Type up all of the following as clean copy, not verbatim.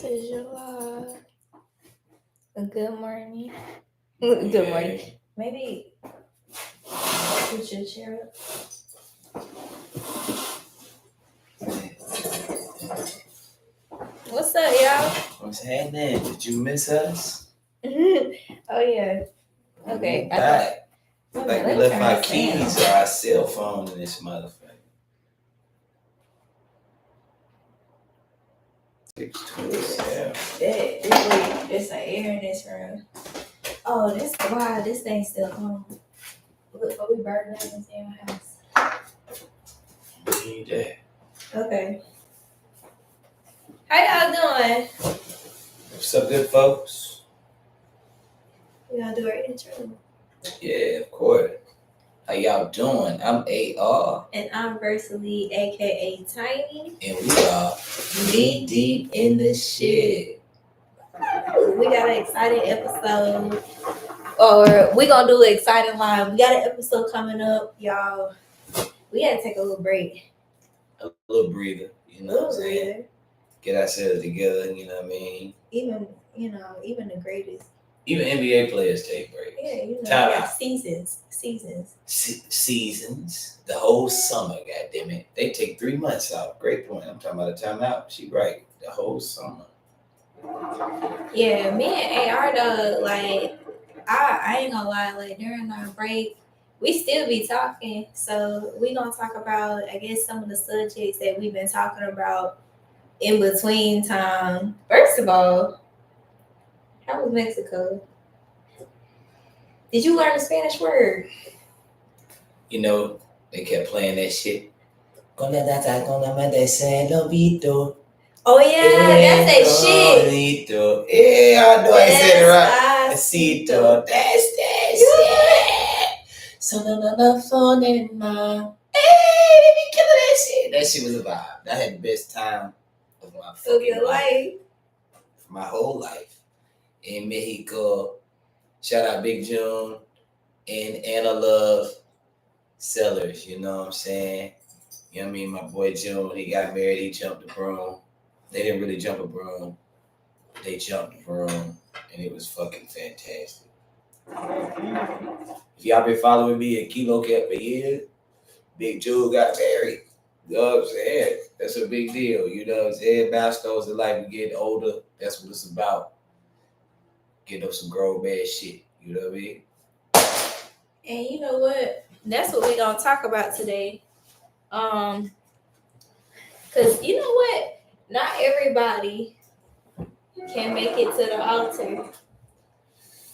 Is July. Good morning. Good morning. Maybe put your chair up. What's up, y'all? What's happening? Did you miss us? Oh yeah. Okay. Back. Like we left our keys or our cell phone in this motherfucker. 627. There's an air in this room. Oh, that's why this thing's still on. Look, we burning down this damn house. Need that. Okay. How y'all doing? What's up, good folks? We gonna do our intro. Yeah, of course. How y'all doing? I'm AR. And I'm Versally, aka Tiny. And we are knee deep in the shit. We got an exciting episode. Or we gonna do an exciting live. We got an episode coming up, y'all. We had to take a little break. A little breather, you know what I'm saying? Get ourselves together, you know what I mean? Even the greatest. Even NBA players take breaks. Yeah, Time out. Seasons. Seasons. The whole summer, goddammit. They take 3 months out. Great point. I'm talking about a timeout. She right. The whole summer. Yeah, me and AR though, like I ain't gonna lie, like during our break, we still be talking. So we gonna talk about, I guess, some of the subjects that we've been talking about in between time. First of all, how was Mexico? Did you learn a Spanish word? You know, they kept playing that shit. Con la data, con la mente, se lo vito. Oh yeah, that's that shit. Yeah, I know I said it right. Asito. That's that shit. So no phone in my. Hey, they be killing that shit. That shit was a vibe. I had the best time of my fucking life. My whole life. In Mexico. Shout out Big June and Anna Love Sellers, you know what I'm saying? You know what I mean? My boy June, he got married, he jumped the broom. They didn't really jump a broom. They jumped the broom, and it was fucking fantastic. If y'all been following me at Kilo Cap for years, Big June got married. You know what I'm saying? That's a big deal. You know what I'm saying? Milestones in life, we getting older. That's what it's about. Getting up some grown man shit. You know what I mean? And you know what? That's what we're gonna talk about today. Cause you know what? Not everybody can make it to the altar.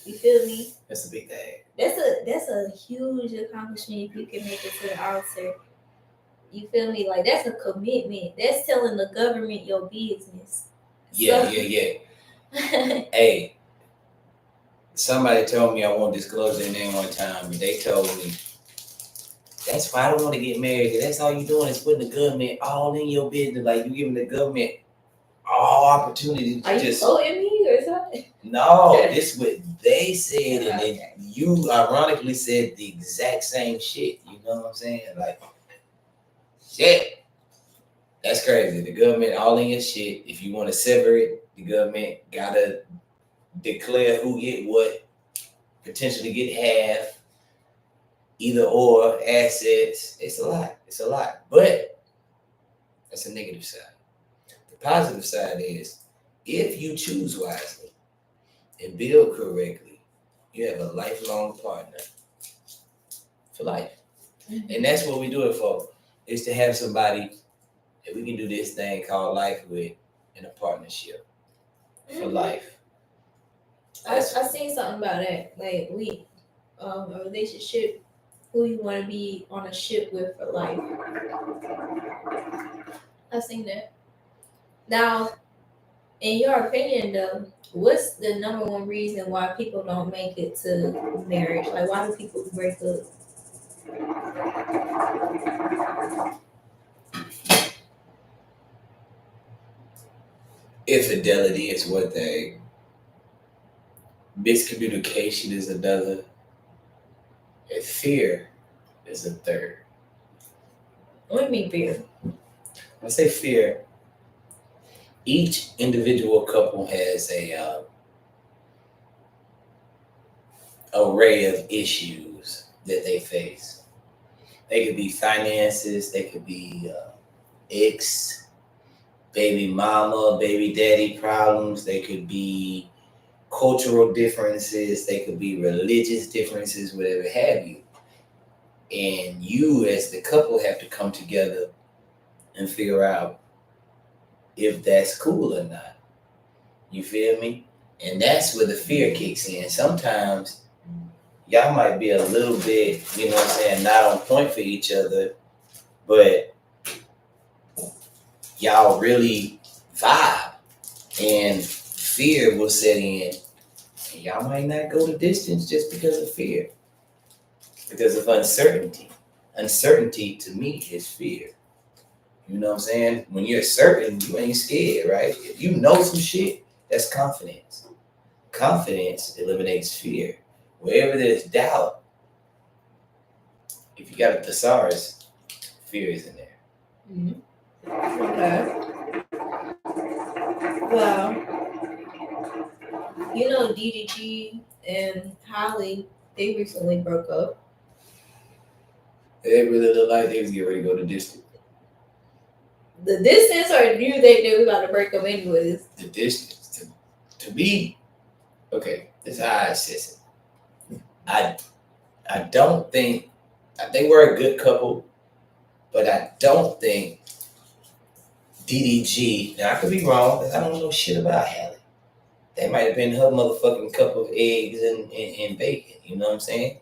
You feel me? That's a big thing. That's a huge accomplishment if you can make it to the altar. You feel me? Like that's a commitment. That's telling the government your business. Yeah. Hey, somebody told me I won't disclose their name one time, but they told me that's why I don't want to get married. Cause that's all you doing is putting the government all in your business. Like you giving the government all opportunities. Are you quoting me or something? No, this is what they said, and then you ironically said the exact same shit. You know what I'm saying? Like, shit. That's crazy. The government all in your shit. If you want to sever it, the government gotta declare who get what, potentially get half, either or assets. It's a lot. But that's a negative side. The positive side is if you choose wisely and build correctly, you have a lifelong partner for life. Mm-hmm. And that's what we do it for, is to have somebody that we can do this thing called life with in a partnership for life. I seen something about that. Like a relationship, who you want to be on a ship with for life. I've seen that. Now, in your opinion though, what's the number one reason why people don't make it to marriage? Like, why do people break up? Infidelity is one thing. Miscommunication is another. And fear is a third. What do you mean fear? When I say fear, each individual couple has a array of issues that they face. They could be finances, they could be ex, baby mama, baby daddy problems, they could be cultural differences, they could be religious differences, whatever have you. And you, as the couple, have to come together and figure out if that's cool or not. You feel me? And that's where the fear kicks in. Sometimes y'all might be a little bit, you know what I'm saying, not on point for each other, but y'all really vibe, and fear will set in. And y'all might not go the distance just because of fear, because of uncertainty. Uncertainty to me is fear. You know what I'm saying? When you're certain, you ain't scared, right? If you know some shit, that's confidence. Confidence eliminates fear. Wherever there's doubt, if you got a thesaurus, fear is in there. Mm-hmm. Okay. Well, you know, DDG and Halle, they recently broke up. They really look like they was getting ready to go the distance. The distance, or do you think they were about to break up anyways? The distance. To me, okay, this is how I assess it. I don't think, they were a good couple, but I don't think DDG, now I could be wrong, because I don't know shit about Halle. That might have been her motherfucking cup of eggs and bacon, you know what I'm saying?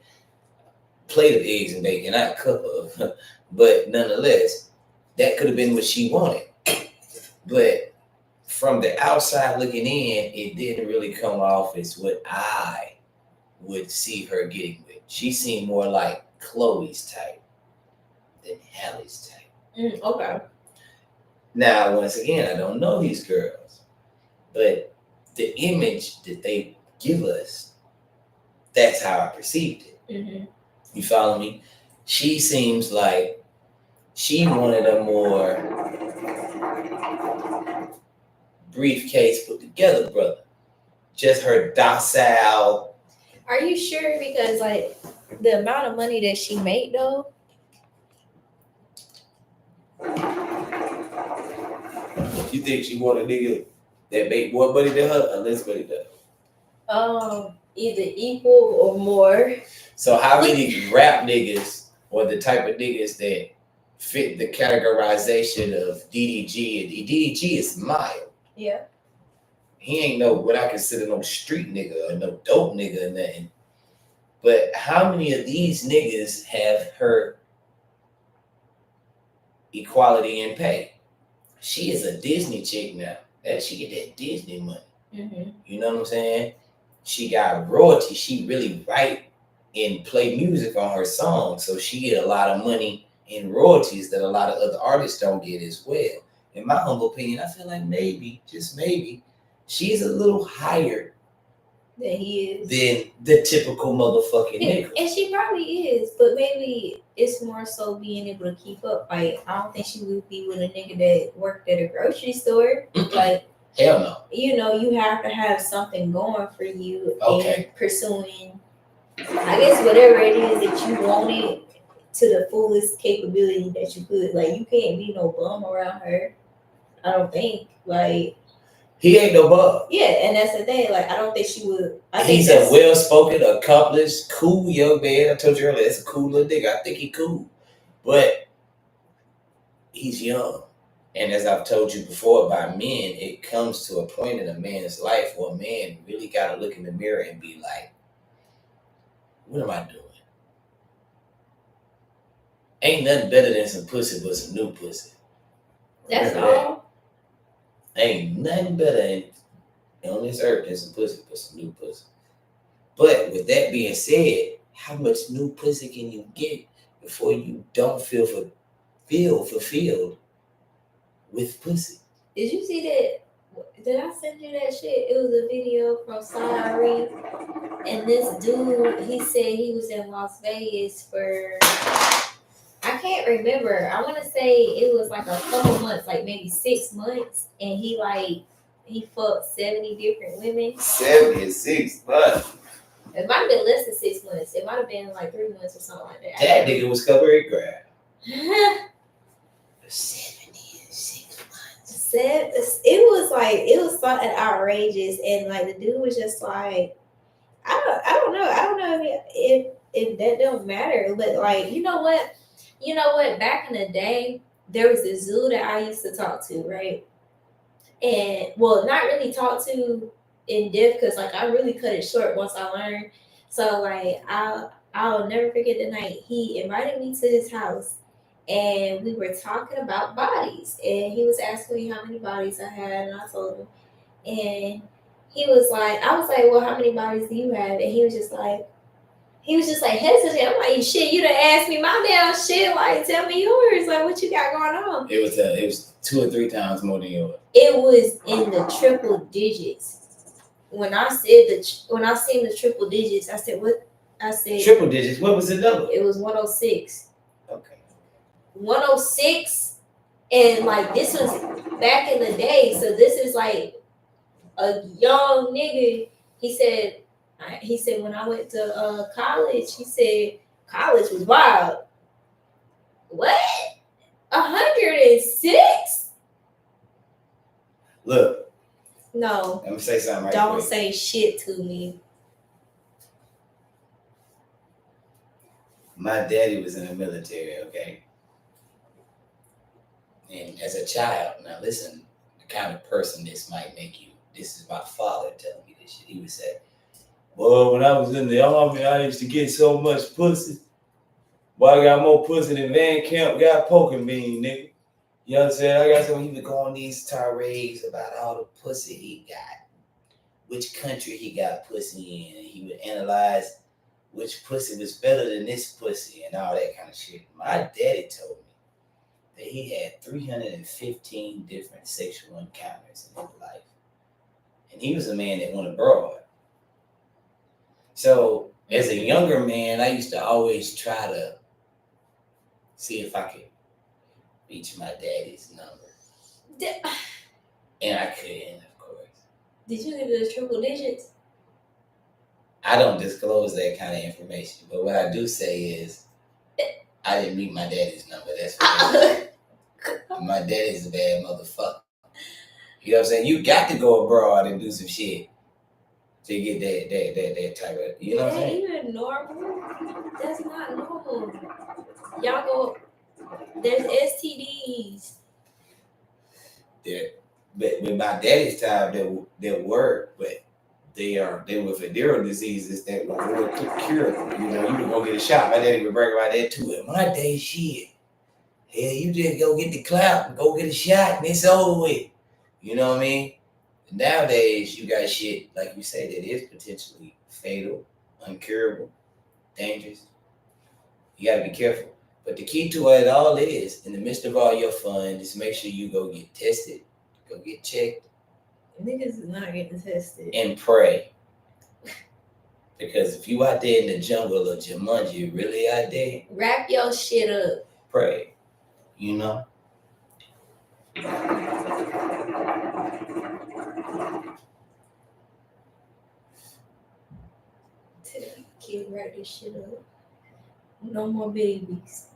Plate of eggs and bacon, not a cup of, but nonetheless, that could have been what she wanted. But from the outside looking in, it didn't really come off as what I would see her getting with. She seemed more like Chloe's type than Halle's type. Okay. Now, once again, I don't know these girls, but the image that they give us, that's how I perceived it. Mm-hmm. You follow me? She seems like she wanted a more briefcase put together brother. Just her docile. Are you sure? Because like the amount of money that she made though. You think she want a nigga that make more money than her or less money than her? Either equal or more. So how many rap niggas or the type of niggas that fit the categorization of DDG, and DDG is mild. Yeah. He ain't no what I consider no street nigga or no dope nigga or nothing. But how many of these niggas have her equality in pay? She is a Disney chick now. That she get that Disney money. Mm-hmm. You know what I'm saying? She got royalty. She really write and play music on her songs, so she get a lot of money in royalties that a lot of other artists don't get as well. In my humble opinion, I feel like maybe, just maybe, she's a little higher than he is, than the typical motherfucking nigga. And she probably is, but maybe it's more so being able to keep up. Like, I don't think she would be with a nigga that worked at a grocery store. Like, hell no. You know, you have to have something going for you and pursuing, I guess, whatever it is that you wanted to the fullest capability that you could. Like, you can't be no bum around her. I don't think. Like, he ain't no bum. Yeah, and that's the thing. Like, I don't think she would. He's a well-spoken, accomplished, cool young man. I told you earlier, that's a cool little nigga. I think he cool, but he's young. And as I've told you before, by men, it comes to a point in a man's life where a man really got to look in the mirror and be like, what am I doing? Ain't nothing better than some pussy but some new pussy. That's all. Ain't nothing better on this earth than some pussy but some new pussy. But with that being said, how much new pussy can you get before you don't feel fulfilled with pussy? Did you see that? Did I send you that shit? It was a video from Sorry, and this dude, he said he was in Las Vegas for I can't remember. I want to say it was like a couple months, like maybe 6 months, and he fucked 70 different women. 76 months. It might have been less than 6 months. It might have been like 3 months or something like that. That nigga was covering ground. 76 months. It was something outrageous, and like the dude was just like, I don't know if that don't matter, but like you know what? Back in the day, there was this dude that I used to talk to, right? And well, not really talk to in depth because like I really cut it short once I learned. So like I'll never forget the night he invited me to his house, and we were talking about bodies, and he was asking me how many bodies I had, and I told him, and I was like, well, how many bodies do you have? And he was just like hesitant. I'm like, shit, you done asked me my damn shit. Like, tell me yours. Like, what you got going on? It was 2 or 3 times more than yours. It was in the triple digits. When I seen the triple digits, I said, what? I said triple digits. What was the number? It was 106. Okay. 106, and like this was back in the day. So this is like a young nigga. He said when I went to college, he said college was wild. What? 106? Look. No. I'm gonna say something right Don't quick. say shit to me. My daddy was in the military, okay? And as a child, now listen, the kind of person this might make you. This is my father telling me this shit. He would say, boy, when I was in the army, I used to get so much pussy. Boy, I got more pussy than Van Camp got poking bean, nigga. You know what I'm saying? I got he would go on these tirades about all the pussy he got, which country he got pussy in, and he would analyze which pussy was better than this pussy and all that kind of shit. My daddy told me that he had 315 different sexual encounters in his life. And he was a man that went abroad. So as a younger man, I used to always try to see if I could reach my daddy's number. And I couldn't, of course. Did you get the triple digits? I don't disclose that kind of information. But what I do say is I didn't meet my daddy's number. That's what my daddy's a bad motherfucker. You know what I'm saying? You got to go abroad and do some shit to get that type of, you know what I'm saying? Even normal? That's not normal. Y'all go, there's STDs. There, but with my daddy's time, there were, but they were venereal diseases that were curable. You know, you would go get a shot. My daddy would brag about that too. In my day, shit. Yeah, you just go get the clout and go get a shot and it's over with. You know what I mean? Nowadays, you got shit, like you say, that is potentially fatal, uncurable, dangerous. You got to be careful. But the key to it all is, in the midst of all your fun, just make sure you go get tested, go get checked. Niggas is not getting tested. And pray. Because if you out there in the jungle of Jumanji, really out there, wrap your shit up. Pray. You know? Kid, wrap this shit up. No more babies.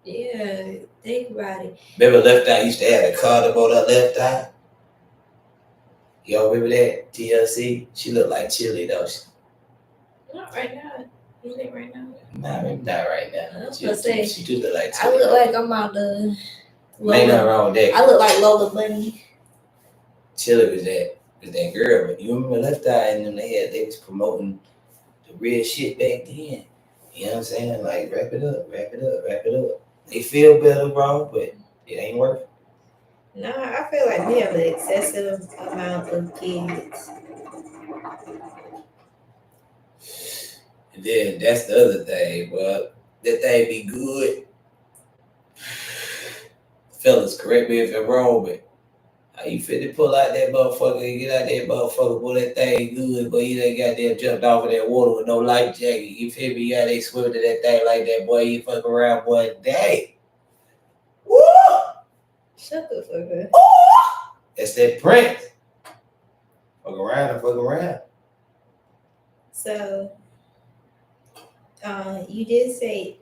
Yeah, think about it. Remember Left Eye used to have a card about her left eye? Y'all remember that? TLC? She looked like Chili, though. Not right now. You think right now? Nah, maybe not right now. I was gonna say, she do look like Chili. I look like I'm out the... Ain't nothing wrong with that. I look like Lola Bunny. Chili was that girl, but you remember Left Eye and them, they was promoting the real shit back then. You know what I'm saying? Like, wrap it up, wrap it up, wrap it up. They feel better, bro, but it ain't working. Nah, I feel like we have an excessive amount of kids. And then that's the other thing, but that thing be good. Fellas, correct me if I'm wrong, but I How you fit to pull out that motherfucker and get out that motherfucker, boy, that thing good, but you done goddamn jumped off of that water with no life jacket. You feel me? Yeah, they swim to that thing like that, boy. You fuck around, boy. Dang. Woo! Shut the fuck up. Ooh! That's that Prince. Fuck around and fuck around. So, you did say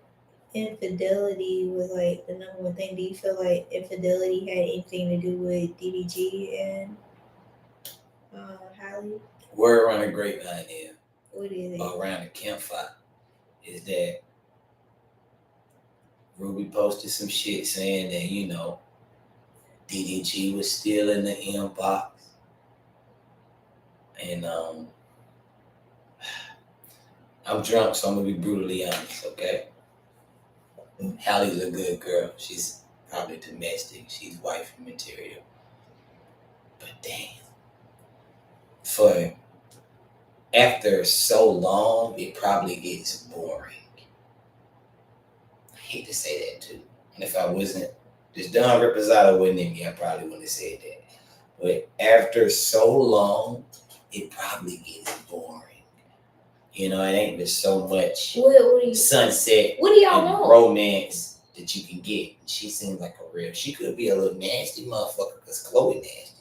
infidelity was like the number one thing. Do you feel like infidelity had anything to do with DDG and Halle? Word around the grapevine here, What is it? around the campfire, is that Ruby posted some shit saying that, you know, DDG was still in the inbox. And I'm drunk, so I'm gonna be brutally honest, okay? Halle's a good girl. She's probably domestic. She's wifey material. But damn, for after so long, it probably gets boring. I hate to say that too. And if I wasn't, this Don Reposado wasn't in me, I probably wouldn't have said that. But after so long, it probably gets boring. You know, it ain't just so much sunset what do y'all want? romance that you can get. She seems like a real, she could be a little nasty motherfucker because Chloe nasty.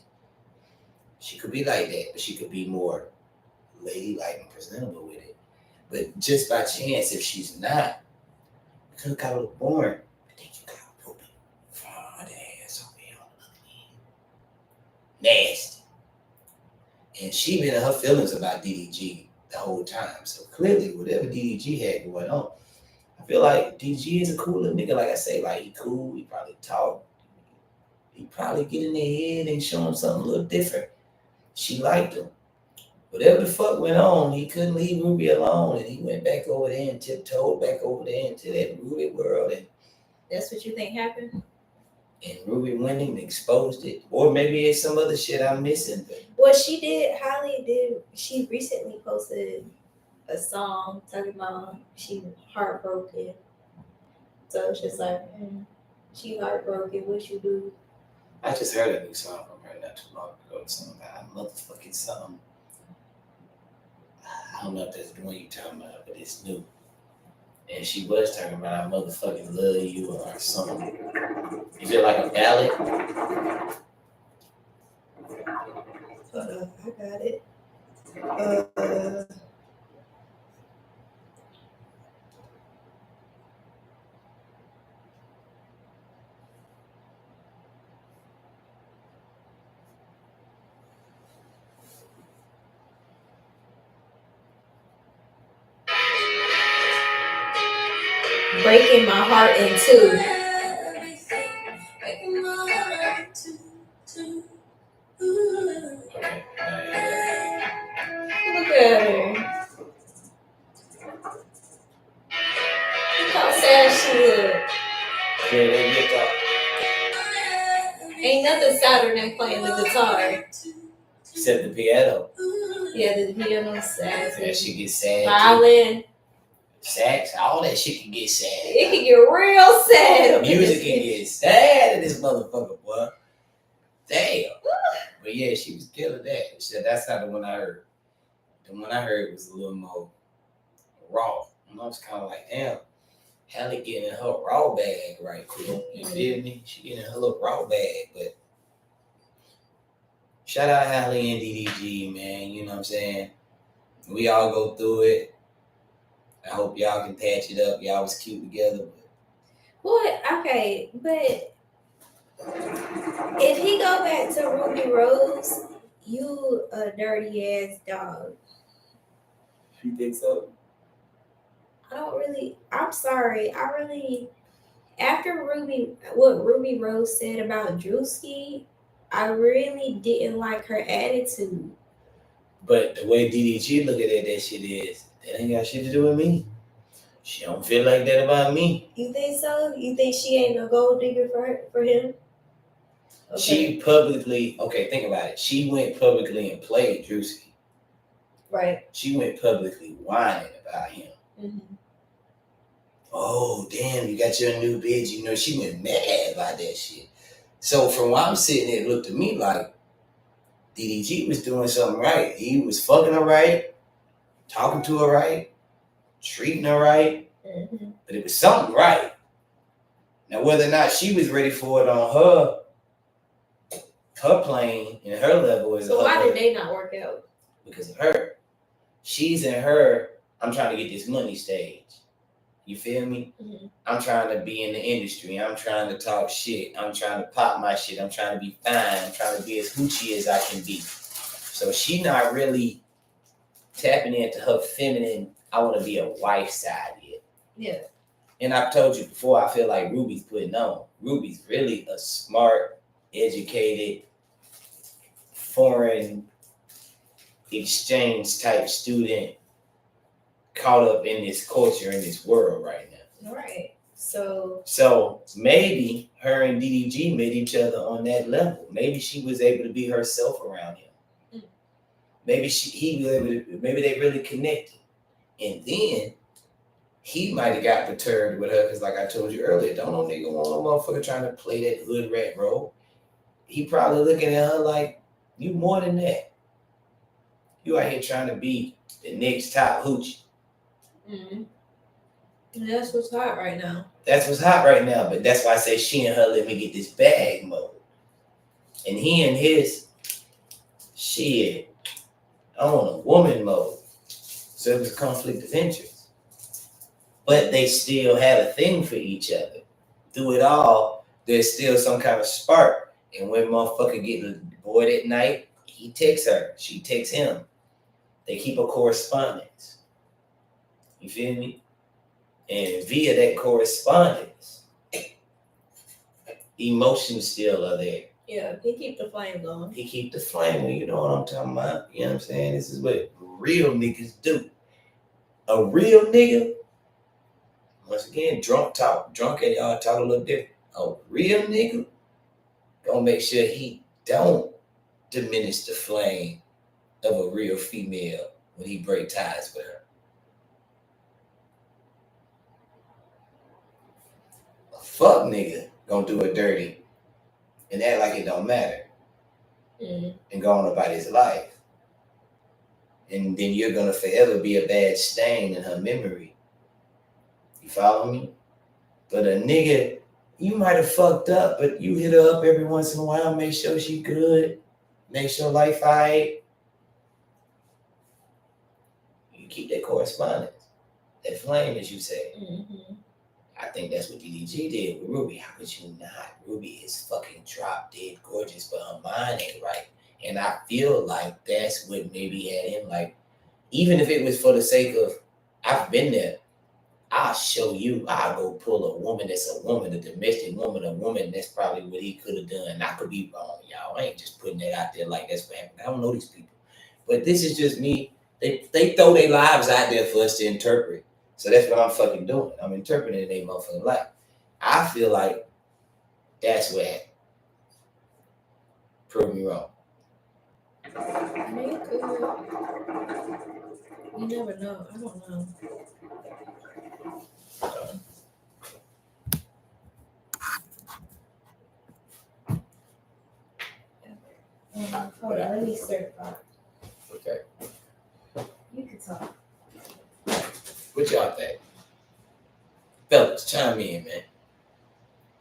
She could be like that, but she could be more ladylike and presentable with it. But just by chance, if she's not, it could have got a little boring. But then you got Ruby. Fraud ass over here on the other end. Nasty. And she been in her feelings about DDG the whole time. So clearly, whatever DDG had going on, I feel like DDG is a cool little nigga. Like I say, like he cool, he probably talk. He probably get in their head and show him something a little different. She liked him. Whatever the fuck went on, he couldn't leave Ruby alone, and he went back over there and tiptoed back over there into that Ruby world. And that's what you think happened? And Ruby went and exposed it. Or maybe it's some other shit I'm missing. But well, Halle did, she recently posted a song talking about she heartbroken. So it's just like, she heartbroken, what you do? I just heard a new song from her not too long ago. Something about motherfucking something. I don't know if that's the one you're talking about, but it's new. And she was talking about I motherfucking love you or something. Is it like a ballad? Hold on, I got it. Breaking my heart in two. Look at her. Look how sad she looks. Ain't nothing sadder than playing the guitar. Except the piano. Yeah, the piano's sad. Yeah, she gets sad. Violin. Sax, all that shit can get sad. It can get real sad. Music can get sad in this motherfucker, boy. Damn. But yeah, she was killing that. Shit, that's not the one I heard. The one I heard was a little more raw. And I was kind of like, damn, Halle getting in her raw bag right quick. You feel me? She getting in her little raw bag. But shout out Halle and DDG, man. You know what I'm saying? We all go through it. I hope y'all can patch it up. Y'all was cute together. What? Okay, but if he go back to Ruby Rose, you a dirty ass dog. You think so? I'm sorry. After what Ruby Rose said about Drewski, I really didn't like her attitude. But the way DDG look at that shit is, that ain't got shit to do with me. She don't feel like that about me. You think so? You think she ain't a gold digger for him? Okay. She publicly, think about it. She went publicly and played Drewski. Right. She went publicly whining about him. Mm-hmm. Oh, damn, you got your new bitch. You know, she went mad about that shit. So from where I'm sitting, it looked to me like DDG was doing something right. He was fucking her right, talking to her right, treating her right, but it was something right. Now, whether or not she was ready for it on her plane and her level is. So why did they not work out? Because of her. She's in her, I'm trying to get this money stage. You feel me? Mm-hmm. I'm trying to be in the industry. I'm trying to talk shit. I'm trying to pop my shit. I'm trying to be fine. I'm trying to be as hoochie as I can be. So she not really tapping into her feminine, I want to be a wife side yet. Yeah. And I've told you before, I feel like Ruby's putting on. Ruby's really a smart, educated, foreign exchange type student caught up in this culture, in this world right now. Right. So maybe her and DDG met each other on that level. Maybe she was able to be herself around him. Mm. Maybe maybe they really connected. And then he might have got perturbed with her because, like I told you earlier, don't no nigga want no motherfucker trying to play that hood rat role. He probably looking at her like, you more than that. You out here trying to be the next top hoochie. Mm-hmm. That's what's hot right now. That's what's hot right now, but that's why I say she and her let me get this bag mode. And he and his shit on a woman mode. So it was a conflict of interest. But they still had a thing for each other. Through it all, there's still some kind of spark. And when motherfucker get bored at night, he texts her, she texts him. They keep a correspondence. You feel me? And via that correspondence, emotions still are there. Yeah, he keep the flame going. He keep the flame. You know what I'm talking about? You know what I'm saying? This is what real niggas do. A real nigga, once again, drunk and y'all talk a little different. A real nigga gonna make sure he don't diminish the flame of a real female when he break ties with her. Fuck nigga gonna do it dirty and act like it don't matter. Mm-hmm. And go on about his life. And then you're gonna forever be a bad stain in her memory. You follow me? But a nigga, you might have fucked up, but you hit her up every once in a while, make sure she good, make sure life alright. You keep that correspondence, that flame, as you say. Mm-hmm. I think that's what DDG did with Ruby. How could you not? Ruby is fucking drop dead gorgeous, but her mind ain't right. And I feel like that's what maybe had him like, even if it was for the sake of, I've been there. I'll show you. I'll go pull a woman that's a woman, a domestic woman, a woman that's probably what he could have done. I could be wrong, y'all. I ain't just putting that out there like that's what happened. I don't know these people. But this is just me. They throw their lives out there for us to interpret. So that's what I'm fucking doing. I'm interpreting their motherfucking life. I feel like that's what happened. Prove me wrong. I mean, it could. You never know. I don't know. Hold on, let me certify. Okay. You can talk. What y'all think? Fellas, chime in, man.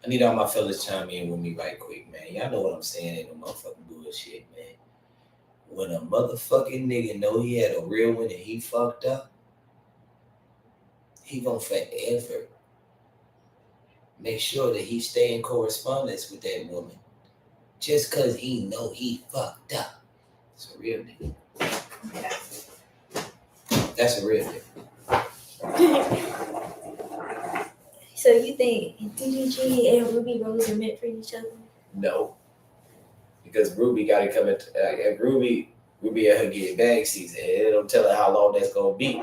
I need all my fellas chime in with me right quick, man. Y'all know what I'm saying. Ain't no motherfucking bullshit, man. When a motherfucking nigga know he had a real one and he fucked up, he gonna forever make sure that he stay in correspondence with that woman. Just cause he know he fucked up. It's a real nigga. That's a real nigga. So you think DDG and Ruby Rose are meant for each other? No. Because Ruby got to come into Ruby at her getting bag season. It don't tell her how long that's gonna be.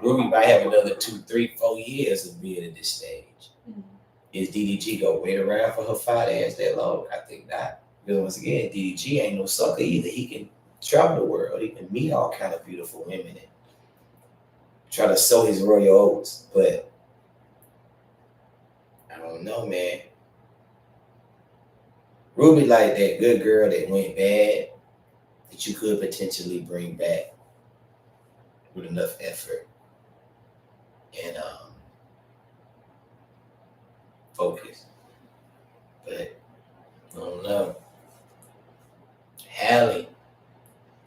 Ruby might have another 2, 3, 4 years of being at this stage. Mm-hmm. Is DDG gonna wait around for her fat ass that long? I think not. Because once again, DDG ain't no sucker either. He can travel the world. He can meet all kind of beautiful women and try to sow his royal oats. But I don't know, man. Ruby like that good girl that went bad that you could potentially bring back with enough effort and focus. But I don't know. Halle,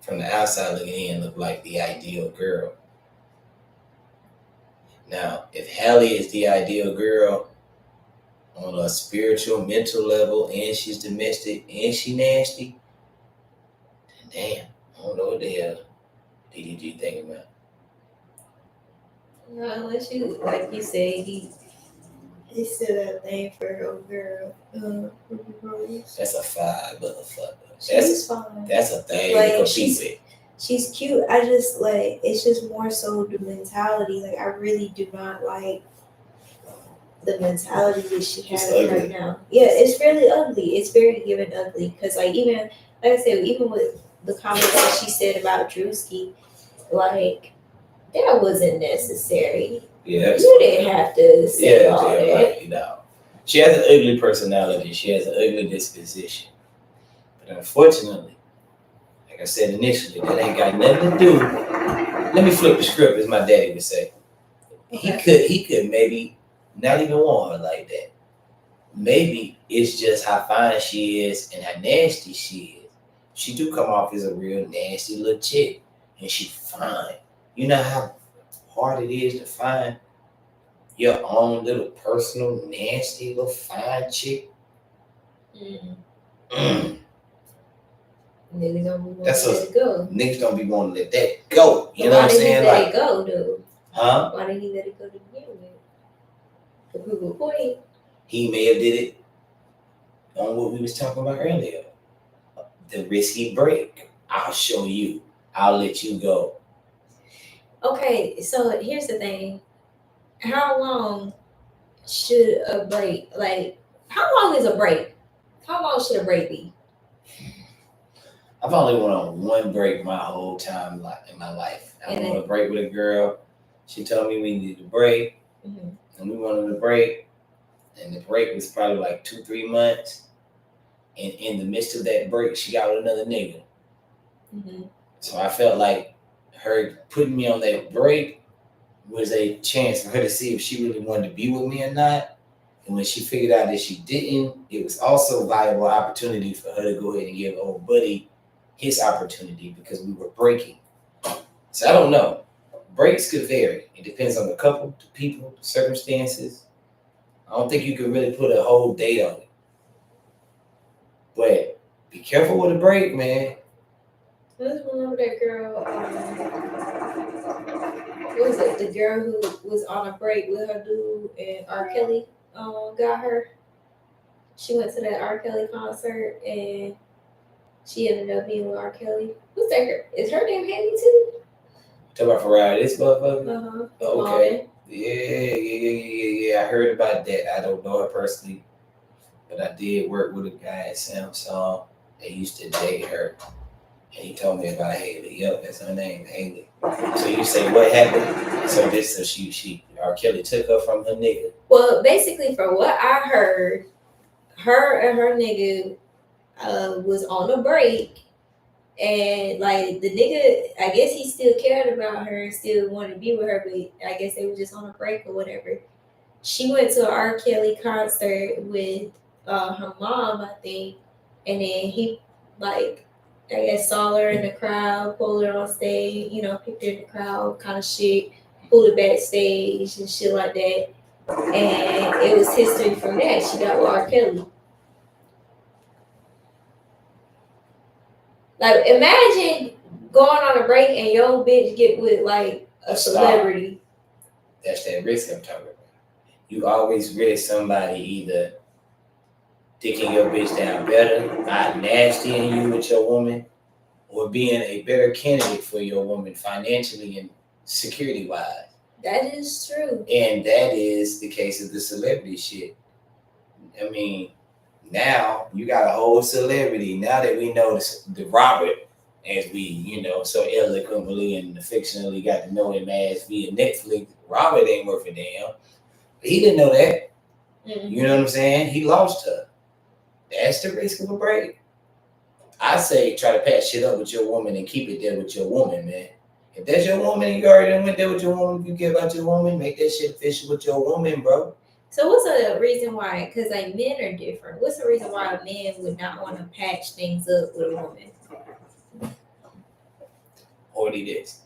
from the outside looking in, looked like the ideal girl. Now, if Halle is the ideal girl on a spiritual, mental level, and she's domestic and she nasty, then damn, I don't know what the hell DDG thinking about. Unless you, like you said, he said that thing for her girl, Ruby Rose. That's a five motherfucker. She's fine. That's a thing Like, to compete with. She's cute. I just like it's just more so the mentality. Like I really do not like the mentality that she has right now. Yeah, it's really ugly. It's very given ugly. Cause like even like I said, even with the comments that she said about Drewski, like that wasn't necessary. Yeah, you didn't have to say all that. Like, you know, she has an ugly personality. She has an ugly disposition. But unfortunately, like I said initially, that ain't got nothing to do. Let me flip the script, as my daddy would say. Okay. He could maybe not even want her like that. Maybe it's just how fine she is and how nasty she is. She do come off as a real nasty little chick, and she fine. You know how hard it is to find your own little personal nasty little fine chick. Niggas don't be wanting to let it go. Niggas don't be wanting to let that go. You know what I'm saying? Why did he let it go, dude? Huh? Why did he let it go to begin with? To prove a point. He may have did it on what we was talking about earlier. The risky break. I'll show you. I'll let you go. Okay, so here's the thing. How long should a break, like, how long is a break? How long should a break be? I've only went on one break my whole time in my life. I went on a break with a girl. She told me we needed a break. Mm-hmm. And we went on a break. And the break was probably like 2-3 months. And in the midst of that break, she got with another nigga. Mm-hmm. So I felt like her putting me on that break was a chance for her to see if she really wanted to be with me or not. And when she figured out that she didn't, it was also a viable opportunity for her to go ahead and give old buddy his opportunity because we were breaking. So I don't know. Breaks could vary. It depends on the couple, the people, the circumstances. I don't think you can really put a whole date on it. But be careful with a break, man. Let's remember that girl. What was it? The girl who was on a break with her dude and R. Kelly got her. She went to that R. Kelly concert and she ended up being with R. Kelly. Who's that girl? Is her name Halle too? Talk about Ferrari, this motherfucker? Uh-huh. Okay. Yeah. I heard about that. I don't know her personally. But I did work with a guy at Samsung that used to date her. And he told me about Halle. Yep, that's her name, Halle. So you say what happened? So she R. Kelly took her from her nigga. Well, basically from what I heard, her and her nigga was on a break. And like the nigga, I guess he still cared about her and still wanted to be with her, but I guess they were just on a break or whatever. She went to an R. Kelly concert with her mom, I think, and then he like I guess saw her in the crowd, pulled her on stage, picked her in the crowd, kind of shit, pulled her backstage and shit like that. And it was history from that. She got with R. Kelly. Like, imagine going on a break and your bitch get with, like, a celebrity. That's that risk I'm talking about. You always risk somebody either dicking your bitch down better, not nastying you with your woman, or being a better candidate for your woman financially and security-wise. That is true. And that is the case of the celebrity shit. I mean, now you got a whole celebrity. Now that we know the Robert, as we, so eloquently and affectionately got to know him as via Netflix, Robert ain't worth a damn. He didn't know that. Mm-hmm. You know what I'm saying? He lost her. That's the risk of a break. I say try to patch shit up with your woman and keep it there with your woman, man. If that's your woman and you already went there with your woman, you care about your woman, make that shit official with your woman, bro. So what's the reason why? Because like men are different. What's the reason why a man would not want to patch things up with a woman? Already this.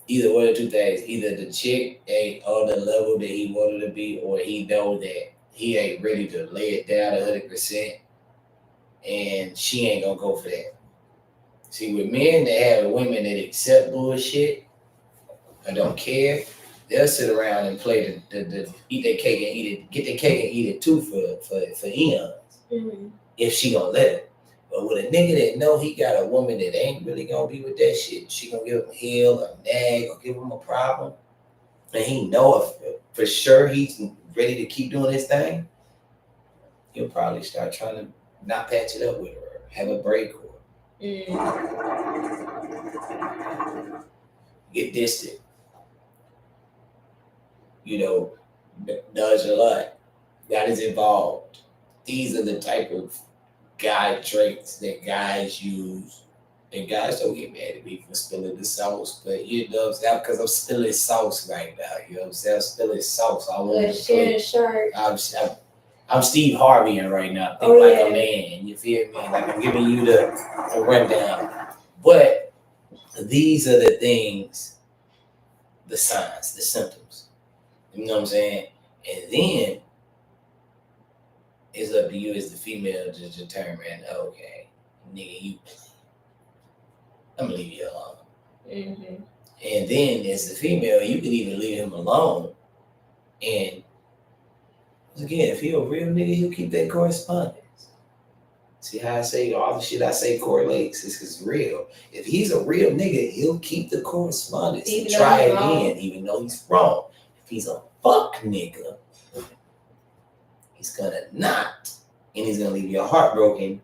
Either one of two things. Either the chick ain't on the level that he wanted to be, or he know that he ain't ready to lay it down 100%, and she ain't gonna go for that. See, with men that have women that accept bullshit or don't care, they'll sit around and play the eat their cake and eat it, get their cake and eat it too for eons. Mm-hmm. If she gonna let it. But with a nigga that know he got a woman that ain't really gonna be with that shit, she gonna give him a heel, a nag, or give him a problem, and he know if for sure he's ready to keep doing his thing, he'll probably start trying to not patch it up with her, or have a break, or get distant. You know, does a lot. That is involved. These are the type of guy traits that guys use. And guys don't get mad at me for spilling the sauce, but you know what I'm saying? Because I'm spilling sauce right now. You know what I'm saying? I'm spilling sauce all over the place. I'm Steve Harvey right now. Think like a man. You feel me? Like I'm giving you the rundown. But these are the things, the signs, the symptoms. You know what I'm saying? And then it's up to you as the female to determine, okay, nigga, you I'm gonna leave you alone. Mm-hmm. And then as the female, you can even leave him alone. And again, if he a real nigga, he'll keep that correspondence. See how I say all the shit I say correlates? It's real. If he's a real nigga, he'll keep the correspondence and try again, even though he's wrong. If he's a fuck nigga, he's gonna not. And he's gonna leave your heart broken.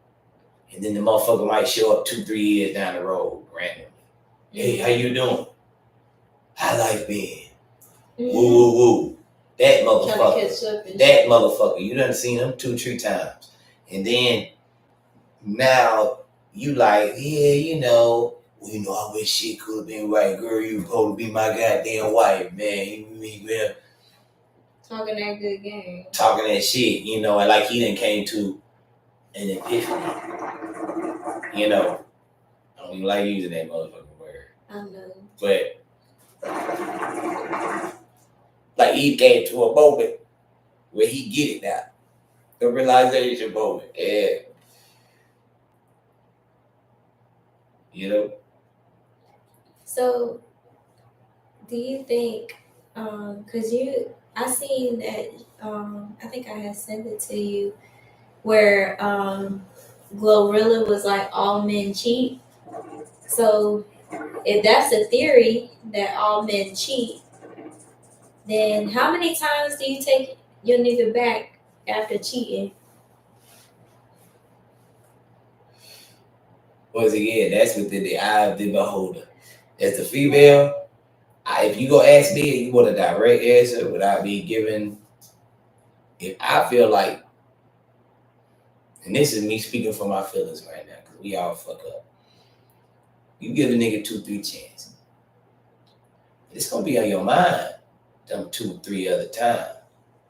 And then the motherfucker might show up 2-3 years down the road randomly. Hey, how you doing? How life been? Mm-hmm. Woo, woo, woo. That motherfucker. That motherfucker. You done seen him 2-3 times. And then now you like, yeah, you know, I wish shit could have been right. Girl, you supposed to be my goddamn wife, man. You talking that good game. Talking that shit, you know, and like he done came to an epiphany. You know, I don't even like using that motherfucking word. I know. But like he came to a moment where he get it now. The realization moment. Yeah. You know? So do you think, cause I seen that, I think I had sent it to you where, Glorilla was like all men cheat. So if that's a theory that all men cheat, then how many times do you take your nigga back after cheating? Once again, that's within the eye of the beholder. As the female, if you go ask me and you want a direct answer without me giving, if I feel like, and this is me speaking for my feelings right now, because we all fuck up. You give a nigga 2-3 chances. It's gonna be on your mind them 2-3 other times.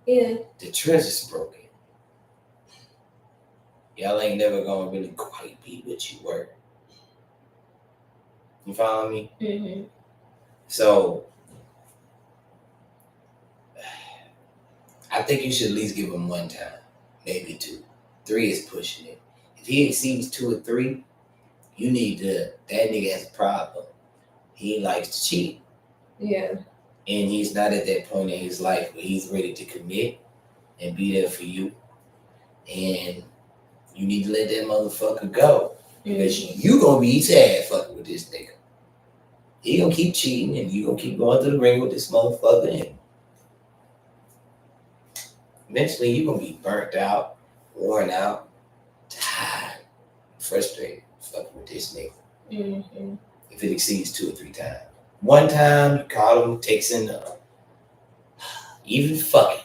Yeah. The trust is broken. Y'all ain't never gonna really quite be what you were. You follow me? Mm-hmm. So I think you should at least give him 1 time, maybe 2. 3 is pushing it. If he exceeds 2 or 3, you need to. That nigga has a problem. He likes to cheat. Yeah. And he's not at that point in his life where he's ready to commit and be there for you. And you need to let that motherfucker go. Because you gonna be sad fucking with this nigga. He gonna keep cheating and you gonna keep going through the ring with this motherfucker. And eventually you gonna be burnt out, worn out, tired, frustrated fucking with this nigga. Mm-hmm. If it exceeds 2 or 3 times. 1 time, you call him, takes enough. Even fucking.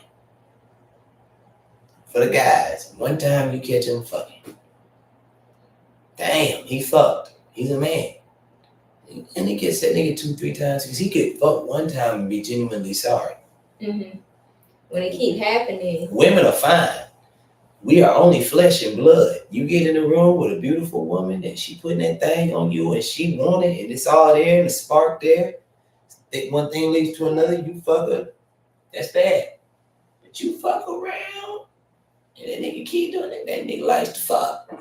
For the guys, one time you catch him fucking. Damn, he fucked. He's a man. And he gets that nigga 2-3 times because he could fuck one time and be genuinely sorry. Mm-hmm. When it keep happening. Women are fine. We are only flesh and blood. You get in the room with a beautiful woman and she putting that thing on you and she want it and it's all there and the spark there. One thing leads to another, you fuck her. That's bad. But you fuck around and that nigga keep doing it. That nigga likes to fuck.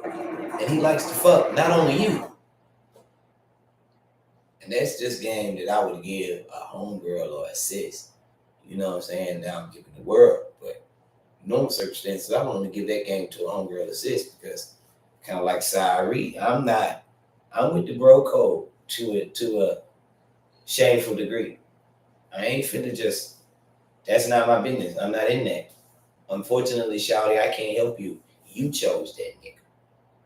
And he likes to fuck not only you. And that's just game that I would give a homegirl or a sis. You know what I'm saying? Now I'm giving the world. But normal circumstances, I want to give that game to a homegirl or sis because kind of like Sari, I'm with the bro code to a shameful degree. I ain't finna just, that's not my business. I'm not in that. Unfortunately, Shawty, I can't help you. You chose that nigga.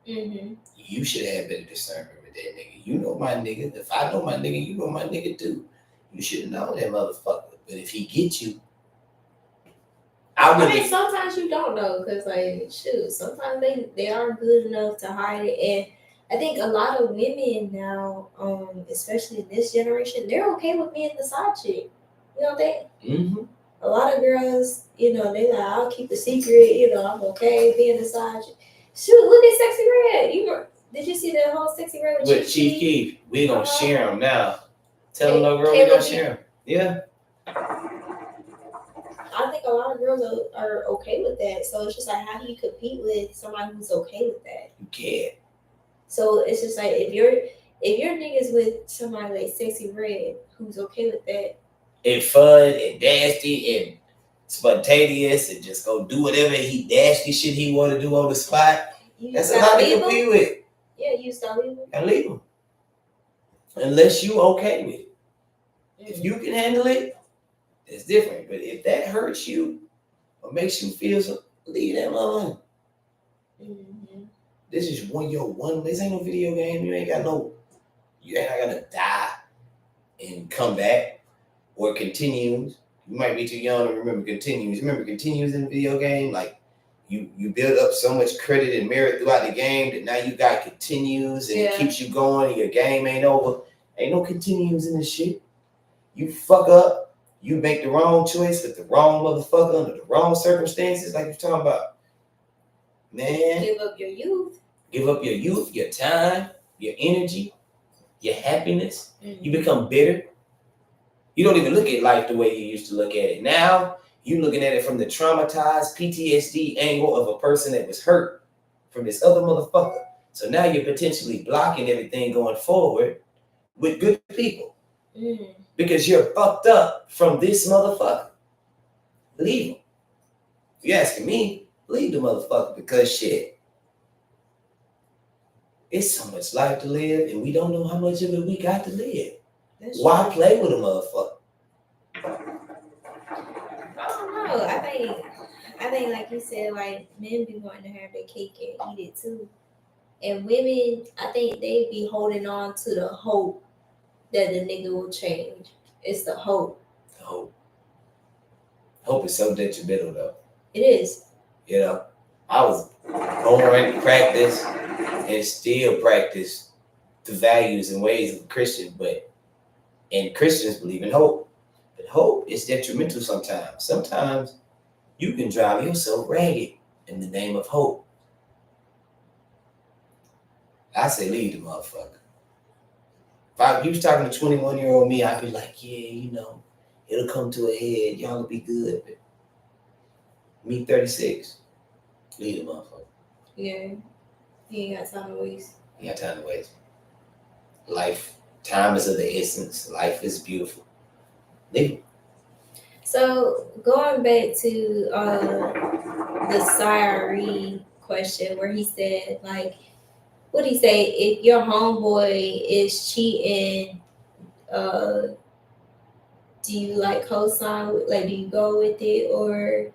Mm-hmm. You should have better discernment with that nigga. You know my nigga. If I know my nigga, you know my nigga too. You should know that motherfucker. But if he gets you, I mean, sometimes you don't know because, like, shoot, sometimes they aren't good enough to hide it. And I think a lot of women now, especially in this generation, they're okay with being the side chick. You know what I think? Mm-hmm. A lot of girls, they like, I'll keep the secret. I'm okay being the side chick. Shoot, look at Sexy Red. Did you see that whole Sexy Red with Chief Keef? We gonna share them now. Tell them, no girl, we gonna share them. Yeah. I think a lot of girls are okay with that. So it's just like, how do you compete with somebody who's okay with that? You can't. So it's just like, if your niggas with somebody like Sexy Red who's okay with that, and fun and nasty and spontaneous and just go do whatever nasty shit he want to do on the spot. That's a lot to compete with. Yeah, you start leaving. I leave him. Unless you okay with it. Mm-hmm. If you can handle it, it's different. But if that hurts you or makes you feel so, leave that alone. Mm-hmm. This is this ain't no video game. You're not gonna die and come back or continues. You might be too young to remember continues. Remember continues in the video game? Like you build up so much credit and merit throughout the game that now you got continues and it keeps you going and your game ain't over. Ain't no continues in this shit. You fuck up, you make the wrong choice with the wrong motherfucker under the wrong circumstances, like you're talking about. Man. Give up your youth. Give up your youth, your time, your energy, your happiness. Mm-hmm. You become bitter. You don't even look at life the way you used to look at it. Now, you're looking at it from the traumatized PTSD angle of a person that was hurt from this other motherfucker. So now you're potentially blocking everything going forward with good people. Mm-hmm. Because you're fucked up from this motherfucker. Leave him. If you're asking me, leave the motherfucker because shit. It's so much life to live and we don't know how much of it we got to live. Why play with a motherfucker? I don't know. I think like you said, like men be wanting to have their cake and eat it too. And women, I think they be holding on to the hope that the nigga will change. It's the hope. The hope. Hope is so detrimental though. It is. I was born to practice and still practice the values and ways of a Christian, and Christians believe in hope. But hope is detrimental sometimes. Sometimes you can drive yourself ragged in the name of hope. I say leave the motherfucker. If you was talking to 21-year-old me, I'd be like, yeah, it'll come to a head. Y'all will be good. But me, 36, leave the motherfucker. Yeah. You ain't got time to waste. You got time to waste. Life, time is of the essence. Life is beautiful. Leave it. So going back to the Sari question where he said, like, what he say? If your homeboy is cheating, do you like co-sign? Like, do you go with it, or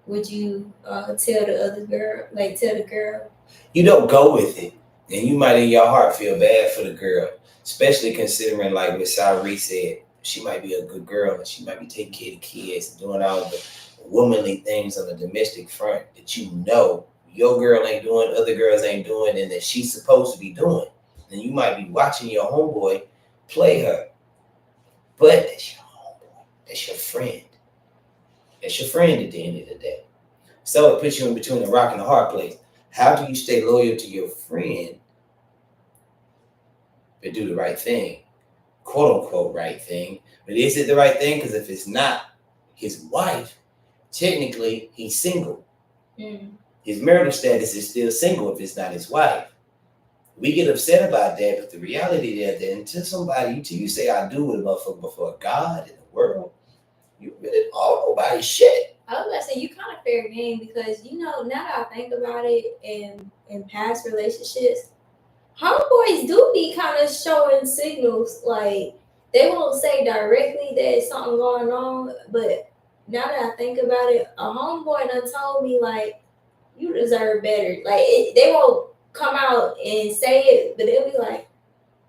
would you tell the girl? You don't go with it, and you might in your heart feel bad for the girl, especially considering like what Sari said. She might be a good girl and she might be taking care of the kids and doing all the womanly things on the domestic front that you know your girl ain't doing, other girls ain't doing, and that she's supposed to be doing. And you might be watching your homeboy play her, but that's your homeboy, that's your friend. That's your friend at the end of the day. So it puts you in between a rock and a hard place. How do you stay loyal to your friend but do the right thing? Quote unquote right thing. But is it the right thing? Because if it's not his wife, technically he's single. His marital status is still single if it's not his wife. We get upset about that, but the reality is that until you say I do with a motherfucker before God and the world, you really don't owe nobody shit. I was about to say, you kind of fair game because, now that I think about it, in past relationships, homeboys do be kind of showing signals. Like, they won't say directly that something going on, but now that I think about it, a homeboy done told me, like, you deserve better. Like, they won't come out and say it, but they'll be like,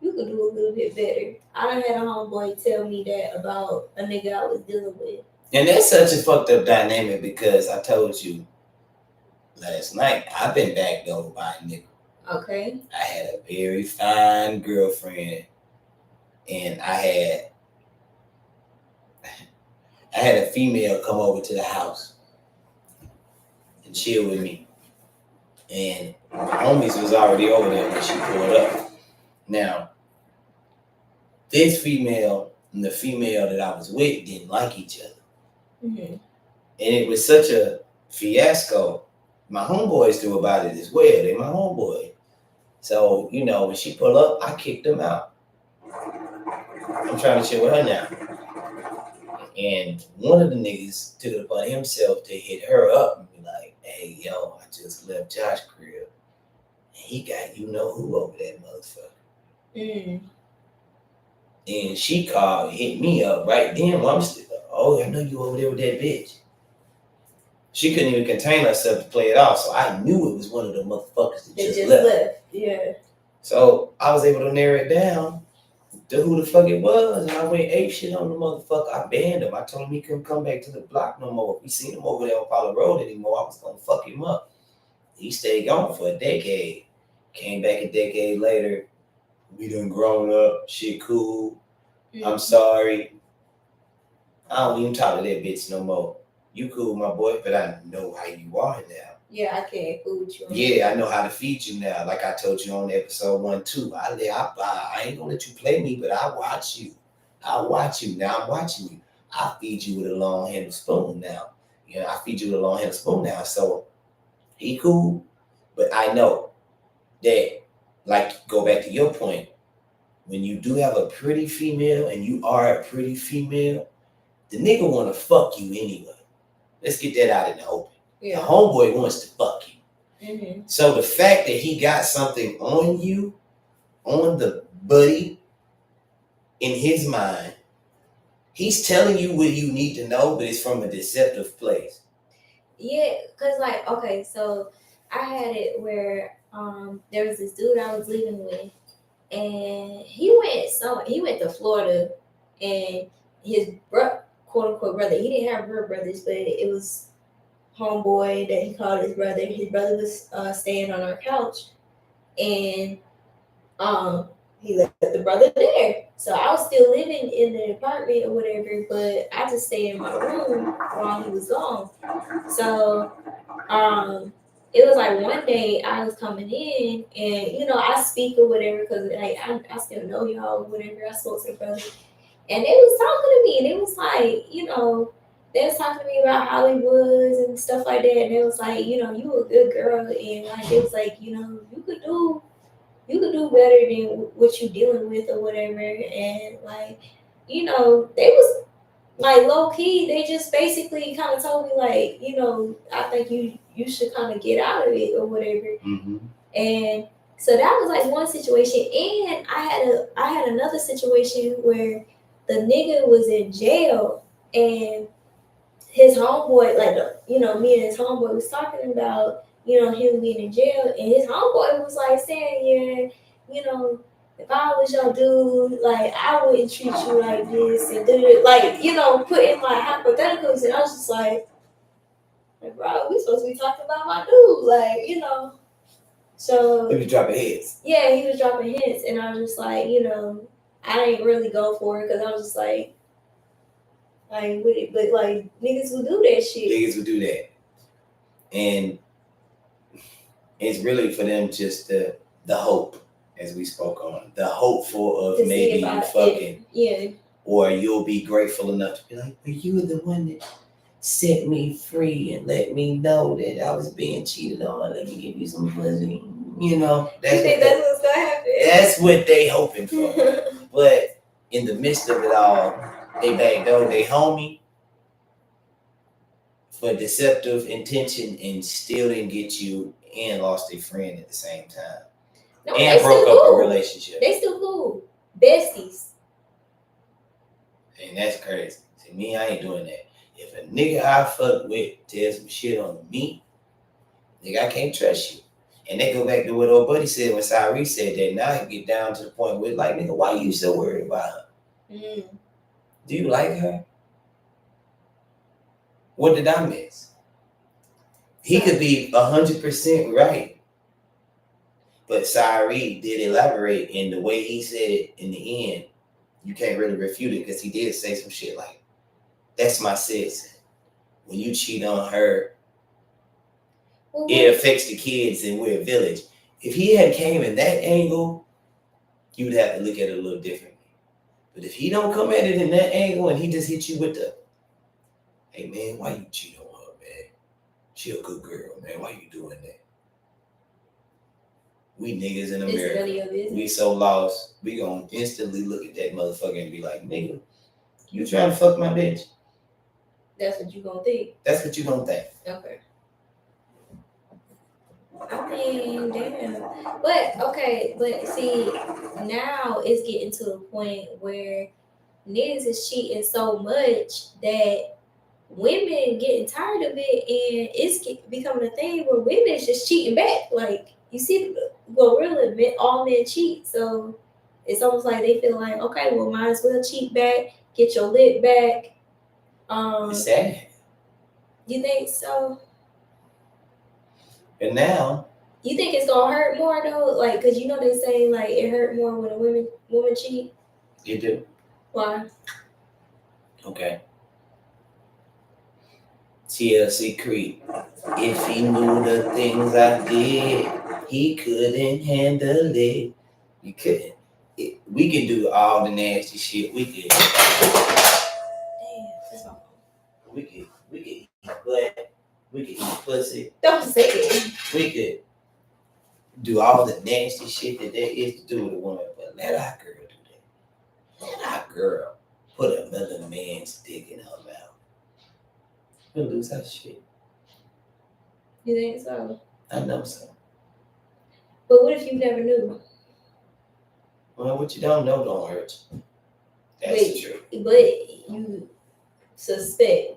you could do a little bit better. I done had a homeboy tell me that about a nigga I was dealing with. And that's such a fucked up dynamic because I told you last night, I've been backed over by a nigga. Okay. I had a very fine girlfriend, and I had a female come over to the house and chill with me. And my homies was already over there when she pulled up. Now, this female and the female that I was with didn't like each other. Mm-hmm. And it was such a fiasco. My homeboys knew about it as well. They my homeboy. So, when she pulled up, I kicked them out. I'm trying to chill with her now. And one of the niggas took it upon himself to hit her up and be like, hey, yo, I just left Josh's crib. And he got who over that motherfucker. And she called, hit me up right then. Well, I'm still, oh, I know you over there with that bitch. She couldn't even contain herself to play it off, so I knew it was one of the motherfuckers that just left. Yeah. So I was able to narrow it down to who the fuck it was, and I went ape shit on the motherfucker. I banned him. I told him he couldn't come back to the block no more. If we seen him over there on Apollo Road anymore, I was gonna fuck him up. He stayed gone for a decade. Came back a decade later. We done grown up. Shit cool. I'm sorry. I don't even talk to that bitch no more. You cool, my boy, but I know how you are now. Yeah, I can't fool with you. Yeah, I know how to feed you now. Like I told you on episode 1, 2. I ain't gonna let you play me, but I watch you. I'll watch you. Now I'm watching you. I feed you with a long handled spoon now. I feed you with a long handled spoon now. So he cool, but I know that, like, go back to your point. When you do have a pretty female and you are a pretty female, the nigga wanna fuck you anyway. Let's get that out in the open. Yeah. The homeboy wants to fuck you. Mm-hmm. So the fact that he got something on you, on the buddy, in his mind, he's telling you what you need to know, but it's from a deceptive place. Yeah, because okay, so I had it where there was this dude I was living with, and he went to Florida, and his quote unquote brother, he didn't have real brothers, but it was homeboy that he called his brother. His brother was staying on our couch, and he left the brother there. So I was still living in the apartment or whatever, but I just stayed in my room while he was gone. So it was like one day I was coming in, and I speak or whatever because I still know y'all or whatever. I spoke to the brother, and they was talking to me, and it was like, they was talking to me about how he was and stuff like that. And it was like, you a good girl. And it was like, you could do better than what you dealing with or whatever. And they was like low key. They just basically kind of told me like, I think you should kind of get out of it or whatever. Mm-hmm. And so that was like one situation. And I had another situation where the nigga was in jail, and his homeboy, me and his homeboy was talking about, him being in jail, and his homeboy was like saying, yeah, if I was your dude, like I wouldn't treat you like this, and putting like hypotheticals, and I was just like, Like, bro, we supposed to be talking about my dude, like, you know. So he was dropping heads. Yeah, he was dropping hints, and I was just like, you know, I didn't really go for it because I was just like, but like niggas will do that shit. Niggas will do that, and it's really for them just the hope, as we spoke on, the hopeful of maybe you fucking, yeah, or you'll be grateful enough to be like, but you were the one that set me free and let me know that I was being cheated on. Let me give you some pussy. You know, that's what's gonna happen. That's what they hoping for. But in the midst of it all, they backdoored they homie for deceptive intention and still didn't get you and lost a friend at the same time. No, and broke up a relationship. They still cool. Besties. And that's crazy. See, me, I ain't doing that. If a nigga I fuck with tells some shit on me, nigga, I can't trust you. And they go back to what old buddy said when Cyree said that. Now I get down to the point where, like, nigga, why are you so worried about her? Do you like her? What did I miss? He could be 100% right. But Cyree did elaborate, in the way he said it in the end, you can't really refute it because he did say some shit like, that's my sis. When you cheat on her, it affects the kids and we're a village. If he had came in that angle, you'd have to look at it a little differently. But if he don't come at it in that angle and he just hit you with the, hey man, why you cheat on her, man? She a good girl, man. Why you doing that? We niggas in America, we so lost, we gonna instantly look at that motherfucker and be like, nigga, you trying to fuck my bitch? That's what you gonna think. That's what you gonna think. Okay. I mean, damn. But see, now it's getting to a point where niggas is cheating so much that women getting tired of it, and it's becoming a thing where women is just cheating back. Like, you see, well, really, all men cheat, so it's almost like they feel like, okay, well, might as well cheat back, get your lip back. It's sad. You think so? And now, you think it's gonna hurt more though? Like, cause you know they say like it hurt more when a woman cheat. You do. Why? Okay. TLC Creed. If he knew the things I did, he couldn't handle it. You couldn't. We can do all the nasty shit. We could. Damn, that's my fault. We could eat butt. We could eat pussy. Don't say it. We could do all the nasty shit that there is to do with a woman, but let our girl do that. Let our girl put another man's dick in her mouth. We'll lose our shit. You think so? I know so. But what if you never knew? Well, what you don't know don't hurt you. That's true. But you suspect.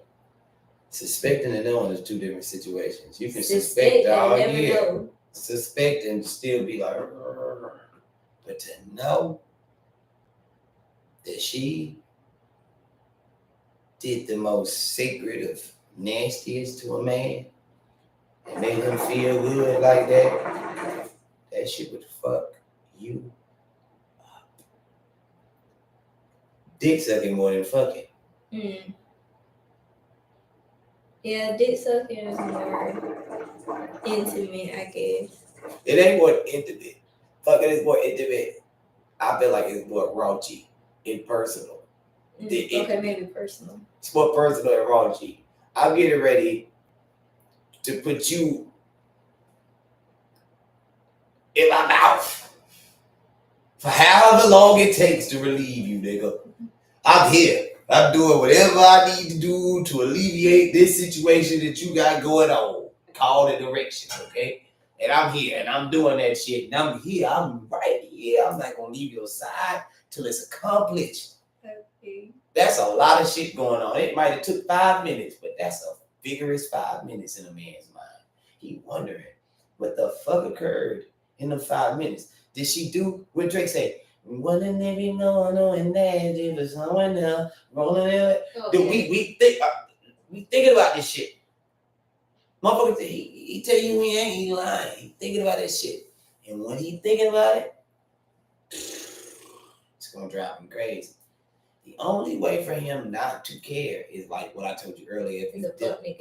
Suspecting and knowing is two different situations. You can suspect all year. Suspect and still be like, but to know that she did the most sacred of nastiest to a man and made him feel good like that, that shit would fuck you up. Dick sucking more than fucking. Yeah, dick sucking is more intimate, I guess. It ain't more intimate. Fucking is more intimate. I feel like it's more raunchy, impersonal. Okay, maybe personal. It's more personal and raunchy. I'm getting ready to put you in my mouth for however long it takes to relieve you, nigga. I'm here. I'm doing whatever I need to do to alleviate this situation that you got going on. Call it directions, okay? And I'm here, and I'm doing that shit, and I'm here. I'm right here. I'm not gonna leave your side till it's accomplished. Okay. That's a lot of shit going on. It might have took 5 minutes, but that's a vigorous 5 minutes in a man's mind. He wondering what the fuck occurred in the 5 minutes. Did she do what Drake said? Wouldn't there be no and that if it's someone else rolling it? Okay. We thinking about this shit. Motherfucker, he tell you he ain't, he lying. He thinking about that shit. And when he thinking about it, it's gonna drive him crazy. The only way for him not to care is like what I told you earlier. If he's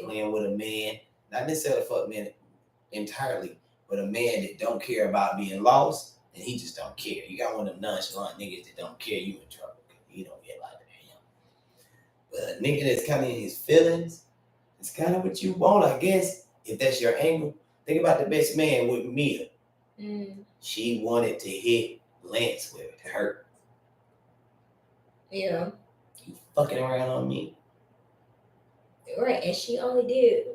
playing with a man, not necessarily a fuck man entirely, but a man that don't care about being lost, and he just don't care. You got one of them nonchalant niggas that don't care, you in trouble. You don't get like that. But a nigga that's kind of in his feelings, it's kind of what you want, I guess, if that's your angle. Think about the best man with Mia. She wanted to hit Lance with it, hurt. Yeah. You fucking around on me. Right, and she only did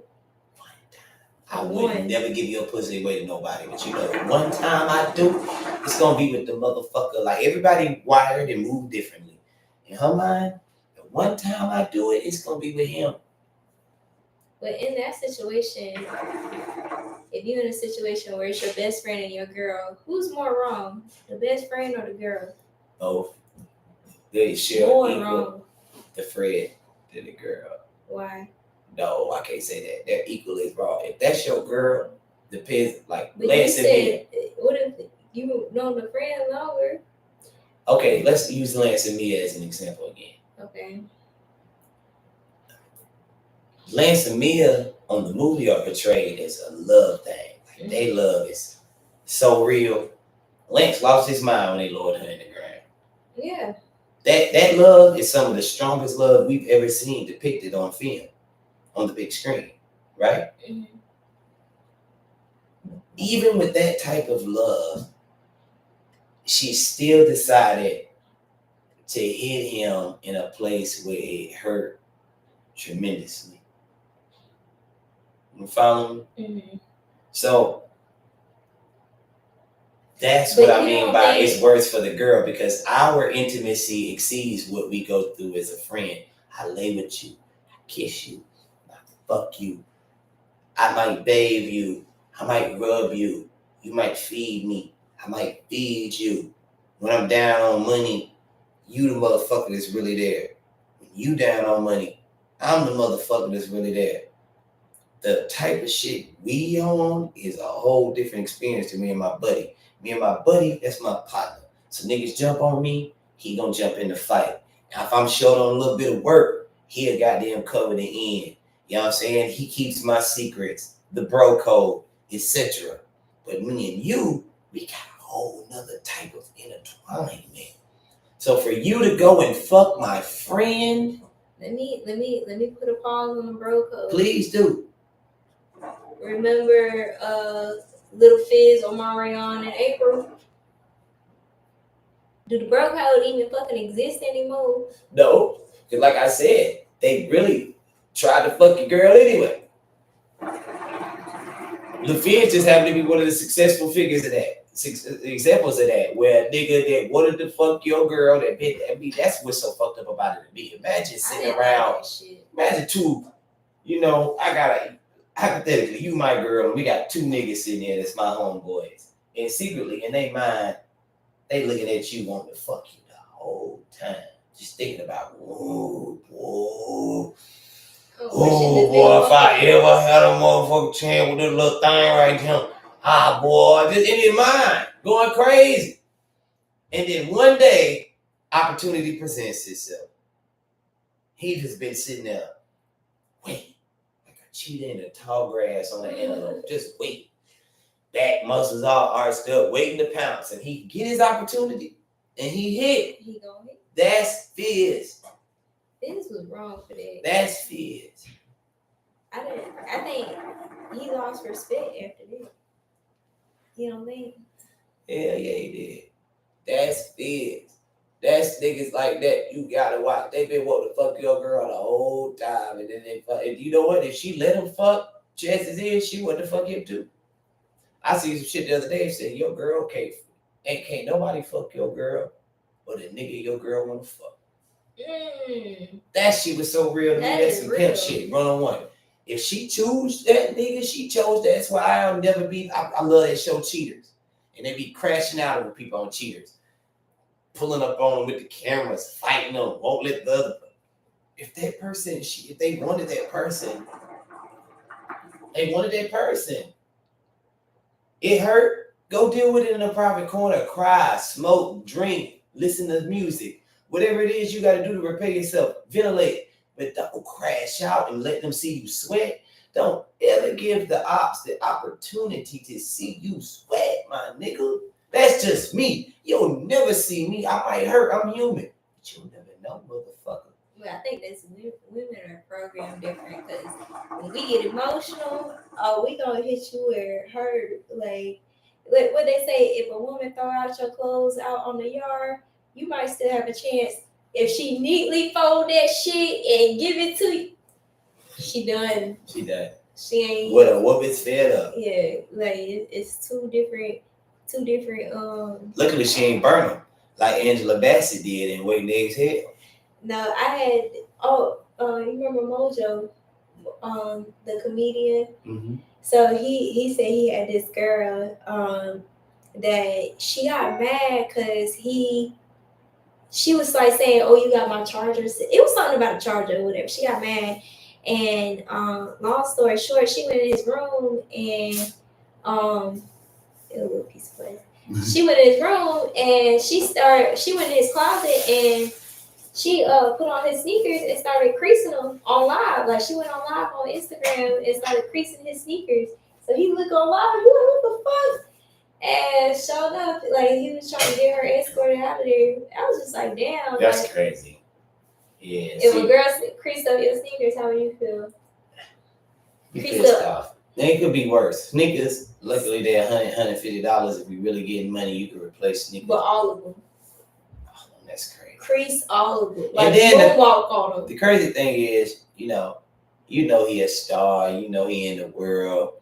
one time. I wouldn't never give your pussy away to nobody, but you know, one time I do, it's gonna be with the motherfucker. Like everybody wired and moved differently. In her mind, the one time I do it, it's gonna be with him. But in that situation, if you're in a situation where it's your best friend and your girl, who's more wrong? The best friend or the girl? Both. They share equal. The friend to the girl. Why? No, I can't say that. They're equally wrong. If that's your girl, depends. Like but Lance and Mia. What if you know the friend longer? Okay, let's use Lance and Mia as an example again. Okay. Lance and Mia on the movie are portrayed as a love thing. Like they love is so real. Lance lost his mind when they lowered her in the ground. Yeah. That love is some of the strongest love we've ever seen depicted on film, on the big screen, right? Mm-hmm. Even with that type of love, she still decided to hit him in a place where it hurt tremendously. You follow me? Mm-hmm. So that's what I mean by it's worse for the girl, because our intimacy exceeds what we go through as a friend. I lay with you, I kiss you, I fuck you, I might bathe you, I might rub you, you might feed me, I might feed you. When I'm down on money, you the motherfucker that's really there. When you down on money, I'm the motherfucker that's really there. The type of shit we on is a whole different experience to me and my buddy. Me and my buddy, that's my partner. So niggas jump on me, he gonna jump in the fight. Now if I'm short on a little bit of work, he'll goddamn cover the end. You know what I'm saying? He keeps my secrets, the bro code, etc. But me and you, we got a whole nother type of intertwinement. So for you to go and fuck my friend, let me put a pause on the bro code. Please do. Remember Little Fizz, Omarion, and April? Do the bro code even fucking exist anymore? No, because like I said, they really tried to fuck your girl anyway. Lil Fizz just happened to be one of the successful figures of that. Examples of that, where a nigga that wanted to fuck your girl, that's what's so fucked up about it to me. Imagine sitting around, imagine two, hypothetically, you my girl, and we got two niggas sitting there that's my homeboys. And secretly, in their mind, they looking at you wanting to fuck you the whole time. Just thinking about, whoa. Oh, boy, if I ever had a motherfucking chance with this little thing right here, boy, just in his mind, going crazy. And then one day, opportunity presents itself. He just been sitting there, wait. Cheetah in the tall grass on the antelope. Just wait. Back muscles all arched up, waiting to pounce. And he get his opportunity. And he hit. He gonna hit. That's Fizz. Fizz was wrong for that. That's Fizz. I think he lost respect after that. You know what I mean? Hell yeah, he did. That's Fizz. That's niggas like that. You gotta watch. They been wanting to fuck your girl the whole time, and then they fuck. And you know what? If she let him fuck, chances is she wanted to fuck him too. I see some shit the other day saying your girl can't nobody fuck your girl, but a nigga your girl wanna fuck. That shit was so real to me. That's some pimp shit. 1-on-1. If she chose that nigga, she chose that. That's why I'll never be. I love that show Cheaters, and they be crashing out with people on Cheaters. Pulling up on them with the cameras, fighting them, won't let the other. If that person, if they wanted that person, They wanted that person. It hurt. Go deal with it in a private corner. Cry, smoke, drink, listen to music. Whatever it is you got to do to repair yourself. Ventilate. But don't crash out and let them see you sweat. Don't ever give the ops the opportunity to see you sweat, my nigga. That's just me. You'll never see me. I might hurt. I'm human. But you'll never know, motherfucker. Well, I think that's women are programmed different because when we get emotional, oh, we gonna hit you where it hurt. Like what they say, if a woman throw out your clothes out on the yard, you might still have a chance. If she neatly fold that shit and give it to you, she done. She done. She ain't. What a woman's fed up. Yeah, like it's two different. Luckily, she ain't burn them like Angela Bassett did in Waiting to Exhale. No, I had. You remember Mojo, the comedian? Mm-hmm. So he said he had this girl that she got mad because she was like saying, "Oh, you got my chargers." It was something about a charger or whatever. She got mad, and long story short, she went in his room and it was a little piece of place. She went in his room and she went in his closet and she put on his sneakers and started creasing them on live. Like she went on live on Instagram and started creasing his sneakers. So he looked on live, he like, what the fuck? And showed up, like he was trying to get her escorted out of there. I was just like, damn. That's like, crazy. Yeah. If a girl creased up your sneakers, how would you feel? Pissed off. It could be worse. Sneakers, luckily they're $150. If you really getting money, you can replace sneakers. But all of them. Oh, that's crazy. Crease all of them. Like, and then walk on them. The crazy thing is, you know he a star, he in the world.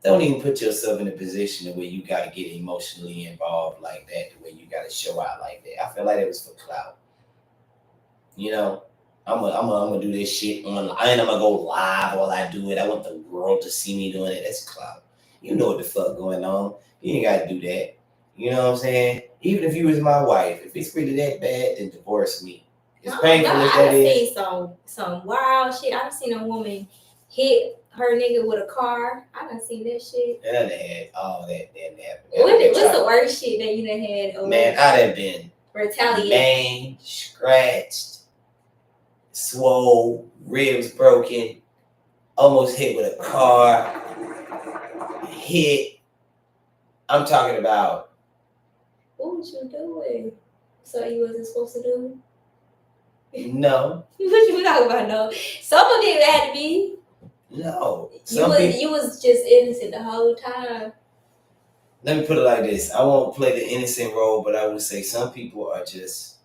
Don't even put yourself in a position where you got to get emotionally involved like that, the way you got to show out like that. I feel like it was for clout. I'm gonna do this shit online. I'm gonna go live while I do it. I want the world to see me doing it. That's clout. You know what the fuck going on. You ain't gotta do that. You know what I'm saying? Even if you was my wife, if it's really that bad, then divorce me. It's painful as that is. I've seen some wild shit. I've seen a woman hit her nigga with a car. I done seen that shit. And I done had all that damn happened. What's the worst shit that you done had? Man, I done been retaliated, banged, scratched, swole, ribs broken, almost hit with a car, hit. I'm talking about. What was you doing? So you wasn't supposed to do? No. What you talking about? No. Some of it had to be. No. You was just innocent the whole time. Let me put it like this. I won't play the innocent role, but I would say some people are just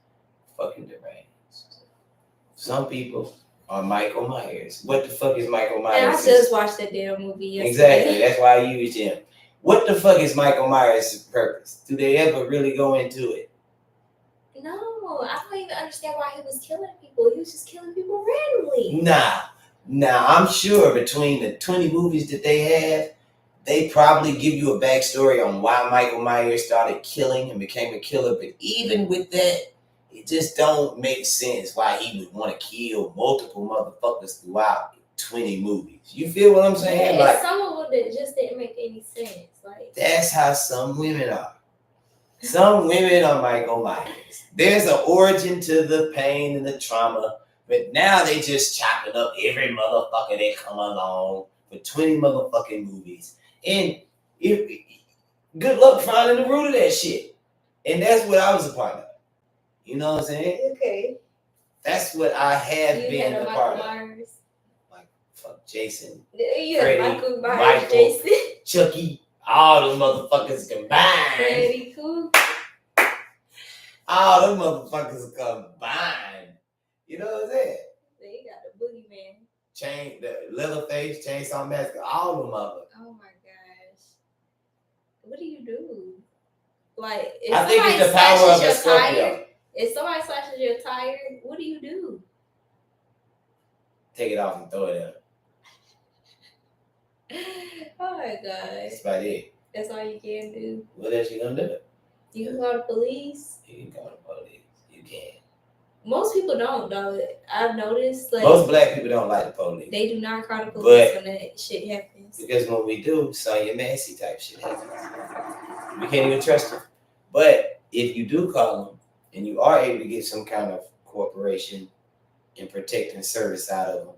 fucking deranged. Some people are Michael Myers. What the fuck is Michael Myers? And I just watched that damn movie yesterday. Exactly. That's why I used him. What the fuck is Michael Myers' purpose? Do they ever really go into it? No, I don't even understand why he was killing people. He was just killing people randomly. Nah, I'm sure between the 20 movies that they have, they probably give you a backstory on why Michael Myers started killing and became a killer. But even with that, it just don't make sense why he would want to kill multiple motherfuckers throughout 20 movies. You feel what I'm saying? Yeah, like some of them that just didn't make any sense. Like that's how some women are. Some women are Michael Myers. There's an origin to the pain and the trauma, but now they just chopping up every motherfucker that come along for 20 motherfucking movies. And good luck finding the root of that shit. And that's what I was a part of. You know what I'm saying? Okay. That's what I have been a part of. Myers. Like fuck Jason. You Freddy, had Michael Myers, Jason. Chucky, all them motherfuckers combined. Freddy Cool. All them motherfuckers combined. You know what I'm saying? Then you got the boogeyman. The Leatherface, Chainsaw Massacre, all them motherfuckers. Oh my gosh. What do you do? Like, I think it's the power of a Scorpio. If somebody slashes your tire, what do you do? Take it off and throw it in. Oh my gosh. That's about it. That's all you can do. What else you gonna do? You can call the police. You can call the police. You can. Most people don't though. I've noticed like Most black people don't like the police. They do not call the police when that shit happens. Because when we do, Sonya Massey type shit happens. We can't even trust them. But if you do call them and you are able to get some kind of cooperation and protect and service out of them,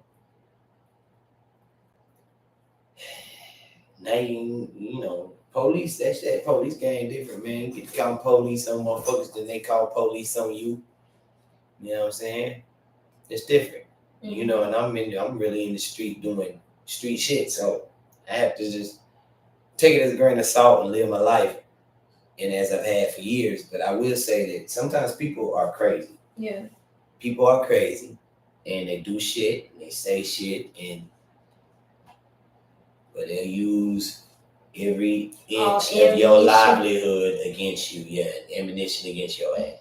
now you know, police, that's that police game different, man. You get to call police on motherfuckers than they call police on you. You know what I'm saying? It's different. Mm-hmm. You know, and I'm really in the street doing street shit. So I have to just take it as a grain of salt and live my life. And as I've had for years, but I will say that sometimes people are crazy. Yeah. People are crazy and they do shit and they say shit but they'll use every inch of your livelihood against you. Yeah, ammunition against your ass.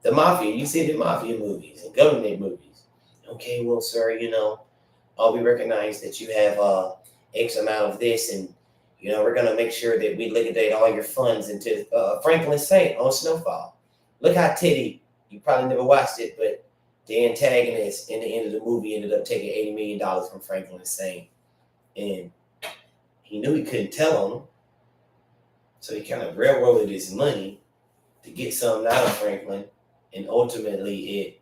The mafia, you see the mafia movies and government movies. Okay, well, sir, you know, we recognize that you have X amount of this, and you know, we're gonna make sure that we liquidate all your funds into Franklin Saint on Snowfall. Look how Teddy, you probably never watched it, but the antagonist in the end of the movie ended up taking $80 million from Franklin Saint, and he knew he couldn't tell on him, so he kind of railroaded his money to get something out of Franklin. And ultimately,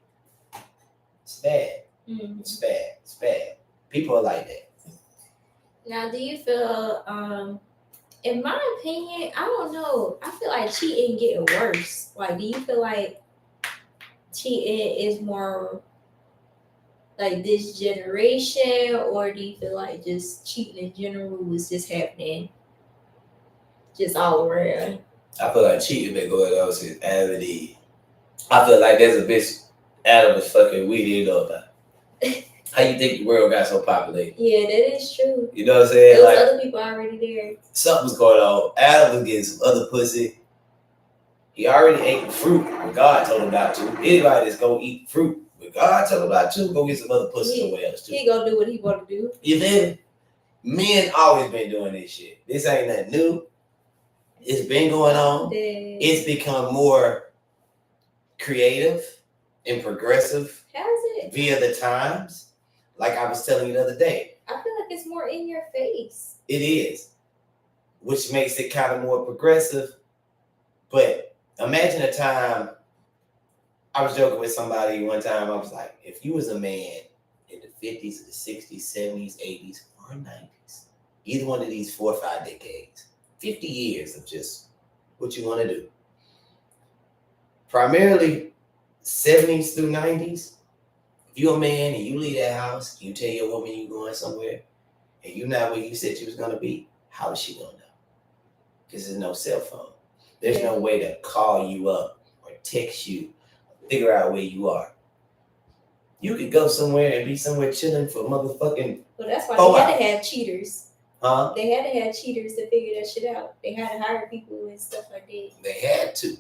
it's bad. Mm-hmm. It's bad. It's bad. People are like that. Now, do you feel, in my opinion, I don't know. I feel like cheating getting worse. Like, do you feel like cheating is more like this generation, or do you feel like just cheating in general was just happening just all around? I feel like cheating been going on since Adam and Eve. I feel like there's a bitch Adam was fucking weeded up now. How you think the world got so populated? Yeah, that is true. You know what I'm saying? There was like, other people already there. Something was going on. Adam was getting some other pussy. He already ate the fruit when God told him not to. Anybody that's gonna eat fruit when God told him not to, go get some other pussy somewhere else too. He gonna do what he want to do. You feel me? Men always been doing this shit. This ain't nothing new. It's been going on. It's become more creative and progressive. Has it? Via the times. Like I was telling you the other day. I feel like it's more in your face. It is. Which makes it kind of more progressive. But imagine a time, I was joking with somebody one time, I was like, if you was a man in the 50s, the 60s, 70s, 80s, or 90s, either one of these 4 or 5 decades, 50 years of just what you want to do. Primarily 70s through 90s, if you're a man and you leave that house, you tell your woman you're going somewhere, and you're not where you said you was going to be, how is she going to know? Because there's no cell phone. There's no way to call you up or text you, figure out where you are. You could go somewhere and be somewhere chilling for motherfucking. Well, that's why they had to have cheaters. Huh? They had to have cheaters to figure that shit out. They had to hire people and stuff like that. They had to.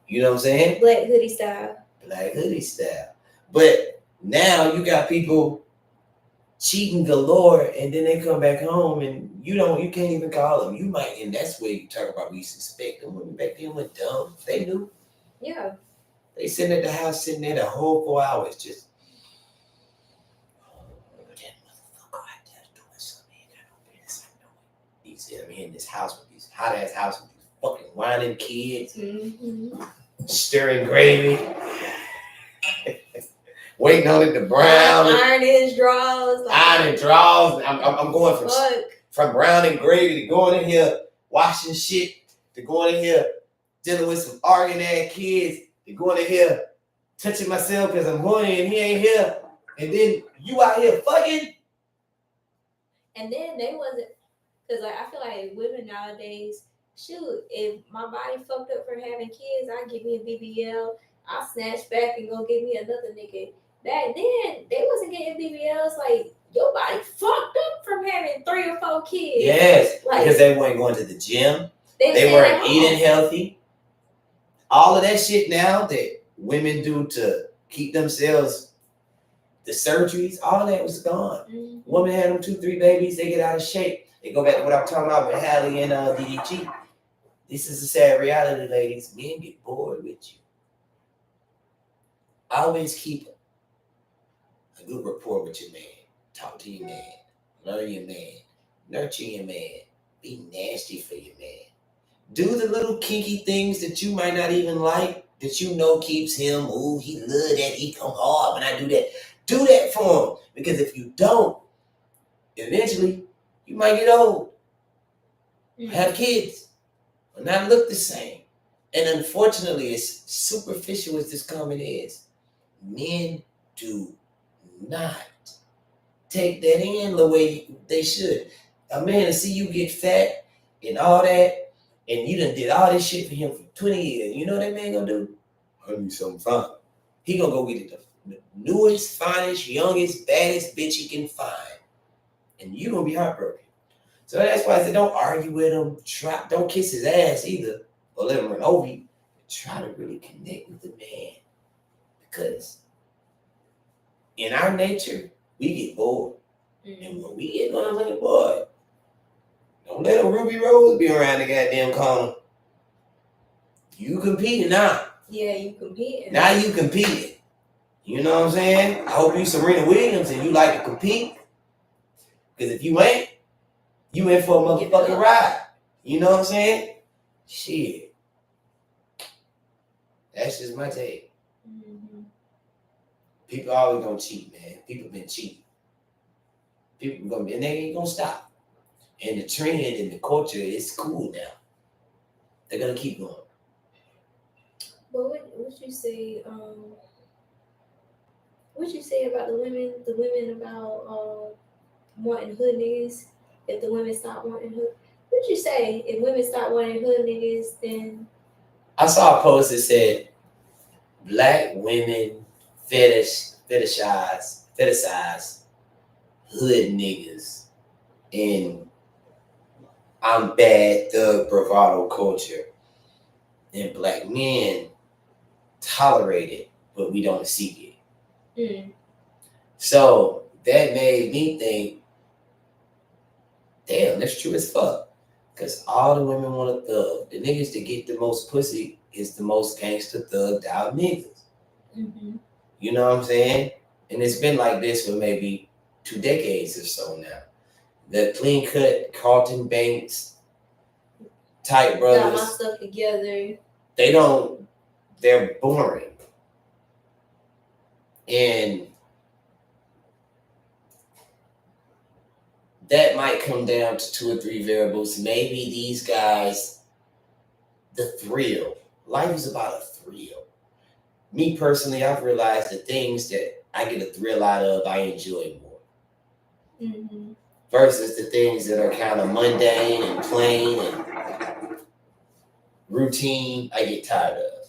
You know what I'm saying? Black hoodie style. Black hoodie style. But now you got people cheating galore, and then they come back home and you can't even call them. You might, and that's where you talk about we suspect them. Women back then were dumb. They knew. Yeah. They sitting at the house, sitting there the whole 4 hours, just. I'm in this house with these hot ass house with these fucking whining kids, stirring gravy, waiting on it to brown. Ironing drawers. Ironing drawers. I'm going from browning gravy to going in here washing shit to going in here dealing with some arguing ass kids to going in here touching myself because I'm horny and he ain't here, and then you out here fucking. And then they wasn't. Because like, I feel like women nowadays, shoot, if my body fucked up from having kids, I give me a BBL, I'll snatch back and go get me another nigga. Back then, they wasn't getting BBLs. Like, your body fucked up from having 3 or 4 kids. Yes, like, because they weren't going to the gym. They weren't eating healthy. All of that shit now that women do to keep themselves, the surgeries, all that was gone. Mm-hmm. Women had them 2-3 babies, they get out of shape. They go back to what I'm talking about with Halle and DDG. This is a sad reality, ladies. Men get bored with you. always keep a good rapport with your man. Talk to your man. Learn your man. Nurture your man. Be nasty for your man. Do the little kinky things that you might not even like, that you know keeps him. Ooh, he love that. He come hard when I do that. Do that for him. Because if you don't, eventually you might get old, have kids, or not look the same. And unfortunately, as superficial as this comment is, men do not take that in the way they should. A man to see you get fat and all that, and you done did all this shit for him for 20 years. You know what that man gonna do? I need something fine. He gonna go get the newest, finest, youngest, baddest bitch he can find. And you gonna be heartbroken. So that's why I said don't argue with him. Don't kiss his ass either, or let him run over you. Try to really connect with the man. Because in our nature, we get bored. And when we get motherfucking bored, don't let a Ruby Rose be around the goddamn corner. You competing now. Yeah, you competing. Now you competing. You know what I'm saying? I hope you Serena Williams and you like to compete. Because if you ain't, you in for a motherfucking ride. You know what I'm saying? Shit. That's just my take. People always gonna cheat, man. People been cheating. People gonna be, and they ain't gonna stop. And the trend and the culture is cool now. They're gonna keep going. But what you say? What you say about the women? The women about wanting hood niggas. If the women stop wanting hood, what you say? If women stop wanting hood niggas, then I saw a post that said black women fetishize hood niggas in I'm bad thug bravado culture, and black men tolerate it, but we don't seek it. So that made me think, damn, that's true as fuck. Because all the women want a thug. The niggas that get the most pussy is the most gangster thugged out niggas. You know what I'm saying? And it's been like this for maybe 2 decades or so now. The clean cut Carlton Banks type brothers. got my stuff together. They're boring. And that might come down to 2 or 3 variables. Maybe these guys, the thrill. Life is about a thrill. Me personally, I've realized the things that I get a thrill out of, I enjoy more. Versus the things that are kind of mundane and plain and routine, I get tired of.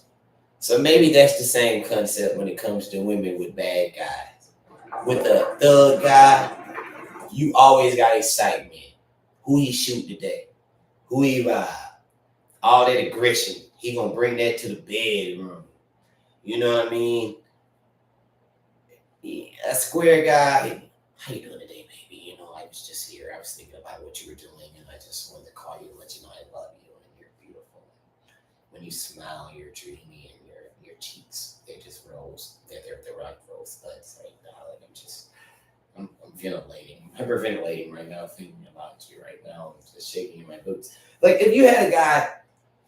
So maybe that's the same concept when it comes to women with bad guys. With a thug guy, you always got excitement. Who he shoot today? Who he rob? All that aggression. He gonna bring that to the bedroom. You know what I mean? A square guy. How you doing today, baby? You know, I was just here. I was thinking about what you were doing, and I just wanted to call you and let you know I love you and you're beautiful. When you smile, you're dreamy, and your cheeks, they just rose. They're right rose buds right now. Like I'm ventilating. I'm hyperventilating right now, thinking about you right now. I'm just shaking in my boots. Like if you had a guy.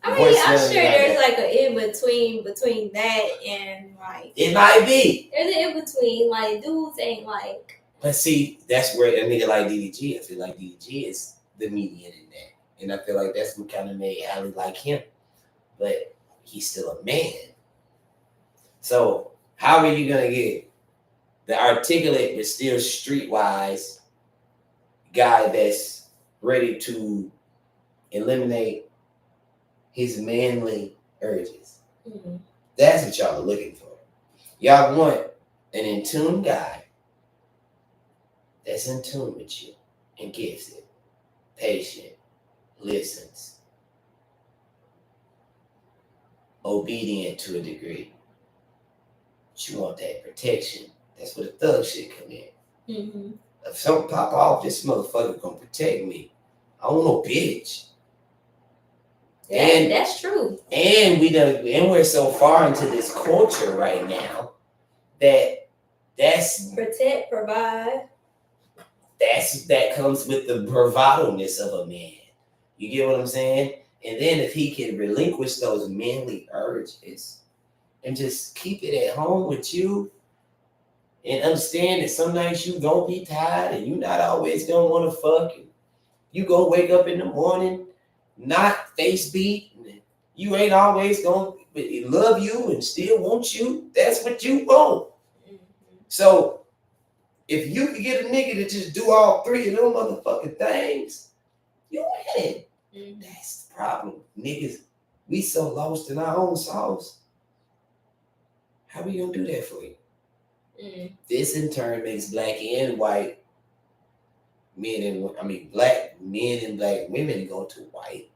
I mean, I'm sure there's like an in between that and like. It might be. There's an in between. Like dudes ain't like. But see, that's where a nigga like DDG. I feel like DDG is the median in that, and I feel like that's what kind of made Halle like him. But he's still a man. So how are you gonna get the articulate but still streetwise guy that's ready to eliminate his manly urges? That's what y'all are looking for. Y'all want an in tune guy that's in tune with you and gives it, patient, listens, obedient to a degree. But you want that protection. That's where the thug shit come in. If something pop off, this motherfucker gonna protect me. I don't want no bitch. And that's true. And we're so far into this culture right now that's protect, provide. that comes with the bravado-ness of a man. You get what I'm saying? And then if he can relinquish those manly urges and just keep it at home with you and understand that some nights you gonna be tired and you not always gonna want to fuck. You gonna wake up in the morning, not face beat. You ain't always gonna love you and still want you. That's what you want. So if you could get a nigga to just do all three of them motherfucking things, you win. That's the problem. Niggas, we so lost in our own sauce. How we gonna do that for you? This in turn makes black and white black men and black women go to white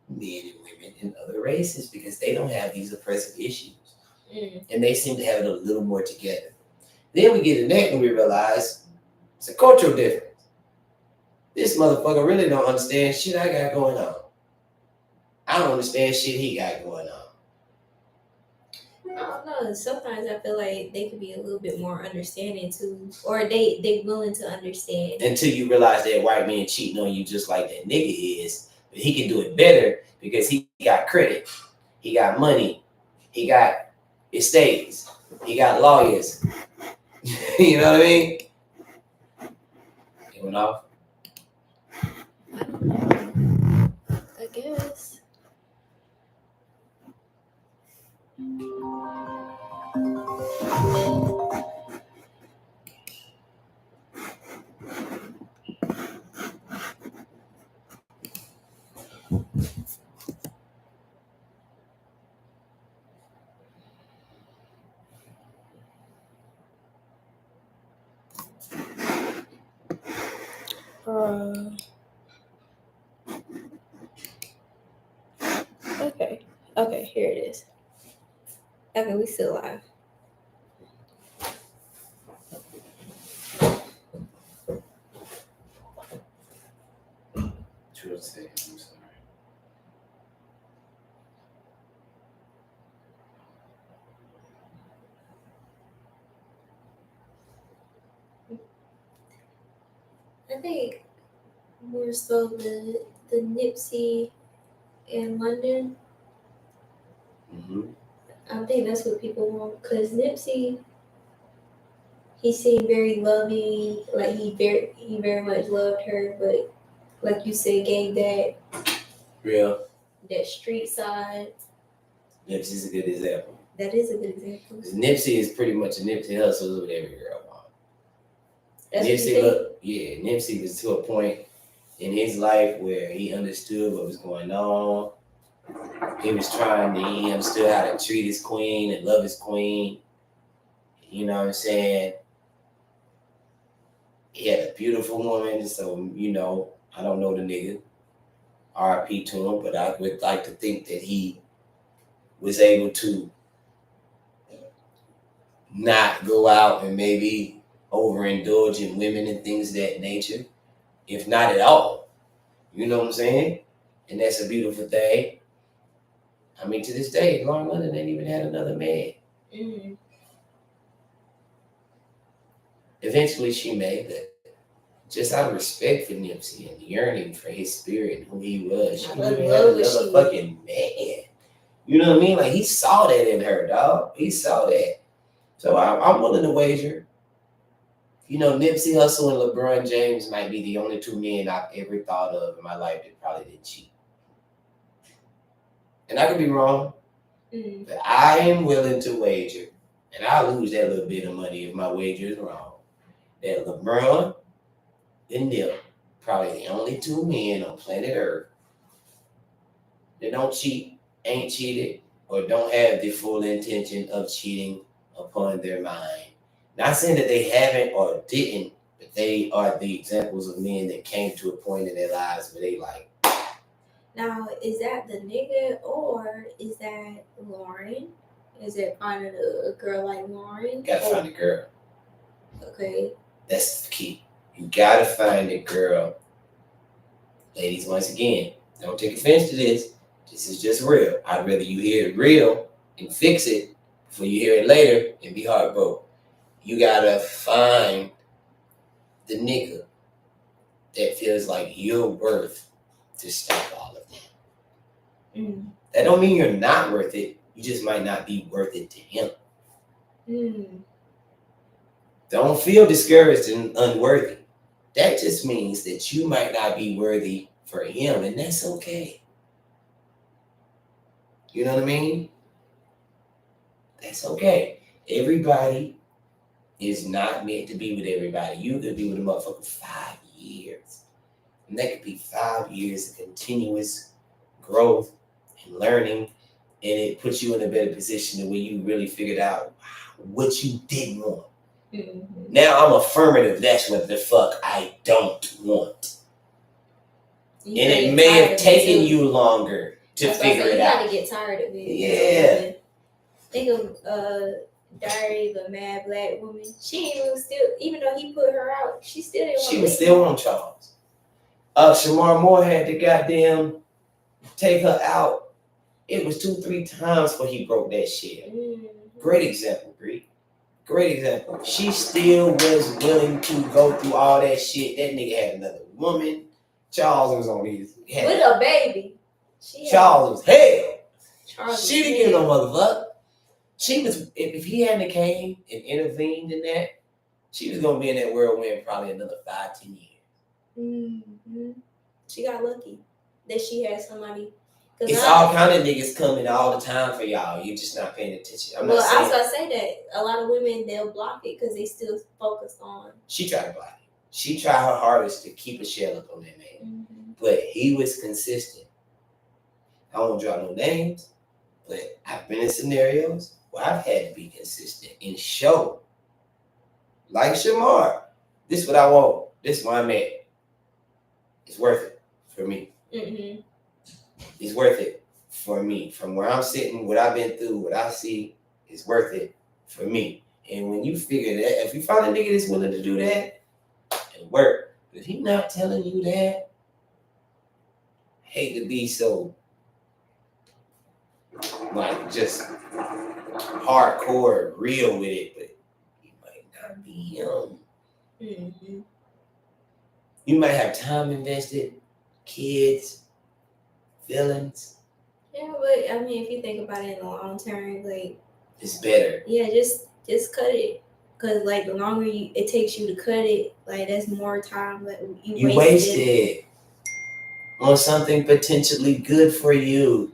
men and women and other races because they don't have these oppressive issues. And they seem to have it a little more together. Then we get in that and we realize it's a cultural difference. This motherfucker really don't understand shit I got going on. I don't understand shit he got going on. I don't know. Sometimes I feel like they could be a little bit more understanding too, or they willing to understand. Until you realize that white man cheating on you just like that nigga is, but he can do it better because he got credit, he got money, he got estates, he got lawyers. You know what I mean? It went off. I guess. Okay, here it is. Okay, we still live. I'm sorry. I think more so the Nipsey in London. I think that's what people want because Nipsey, he seemed very loving, like he very much loved her, but like you said, gave that street side. Nipsey's a good example. That is a good example. Nipsey is pretty much a Nipsey Hussle is what every girl wants. Nipsey was to a point in his life where he understood what was going on. He understood how to treat his queen and love his queen. You know what I'm saying? He had a beautiful woman, so, you know, I don't know the nigga. RIP to him, but I would like to think that he was able to not go out and maybe overindulge in women and things of that nature, if not at all. You know what I'm saying? And that's a beautiful thing. I mean, to this day, Lauren London ain't even had another man. Eventually she may, but just out of respect for Nipsey and yearning for his spirit and who he was, she didn't even have another fucking man. You know what I mean? Like, he saw that in her, dog. He saw that. So I'm willing to wager. You know, Nipsey Hussle and LeBron James might be the only two men I've ever thought of in my life that probably didn't cheat. And I could be wrong, but I am willing to wager, and I'll lose that little bit of money if my wager is wrong, that LeBron and Nip probably the only two men on planet Earth that don't cheat, ain't cheated, or don't have the full intention of cheating upon their mind. Not saying that they haven't or didn't, but they are the examples of men that came to a point in their lives where they like. Now, is that the nigga or is that Lauren? Is it finding a girl like Lauren? Gotta find a girl. Okay. That's the key. You gotta find a girl. Ladies, once again, don't take offense to this. This is just real. I'd rather you hear it real and fix it before you hear it later and be heartbroken. You gotta find the nigga that feels like you're worth to stop all of that. Mm. That don't mean you're not worth it. You just might not be worth it to him. Mm. Don't feel discouraged and unworthy. That just means that you might not be worthy for him, and that's okay. You know what I mean? That's okay. Everybody is not meant to be with everybody. You could be with a motherfucker 5 years. And that could be 5 years of continuous growth and learning. And it puts you in a better position to where you really figured out what you didn't want. Mm-hmm. Now I'm affirmative. That's what the fuck I don't want. And it may have taken you longer to figure it out. You gotta get tired of it. Yeah. Think of Diary of a Mad Black Woman. She was still, even though he put her out, she still didn't want to. She was still on Charles. Shamar Moore had to goddamn take her out. It was 2-3 times before he broke that shit. Mm-hmm. Great example, Bree. Great example. She still was willing to go through all that shit. That nigga had another woman. Charles was on his head. With a baby. Charles was hell. Charles She didn't give no motherfucker. She was, if he hadn't came and intervened in that, she was gonna be in that whirlwind probably another 5-10 years. Mm-hmm. She got lucky that she had somebody. It's all kind of niggas coming all the time for y'all. You're just not paying attention. I was gonna say that a lot of women, they'll block it because they still focused on. She tried to block it. She tried her hardest to keep a shell up on that man, Mm-hmm. but he was consistent. I won't draw no names, but I've been in scenarios where I've had to be consistent and show. Like Shamar, this is what I want. This is where I'm at. It's worth it for me. Mm-hmm. It's worth it for me. From where I'm sitting, what I've been through, what I see, it's worth it for me. And when you figure that, if you find a nigga that's willing to do that, it work. But if he not telling you that, I hate to be so like just hardcore real with it, but you might not be him. Mm-hmm. You might have time invested, kids, feelings. Yeah, but I mean, if you think about it in the long term, like it's better. Yeah, just cut it, cause like the longer it takes you to cut it, like that's more time that you wasted on something potentially good for you.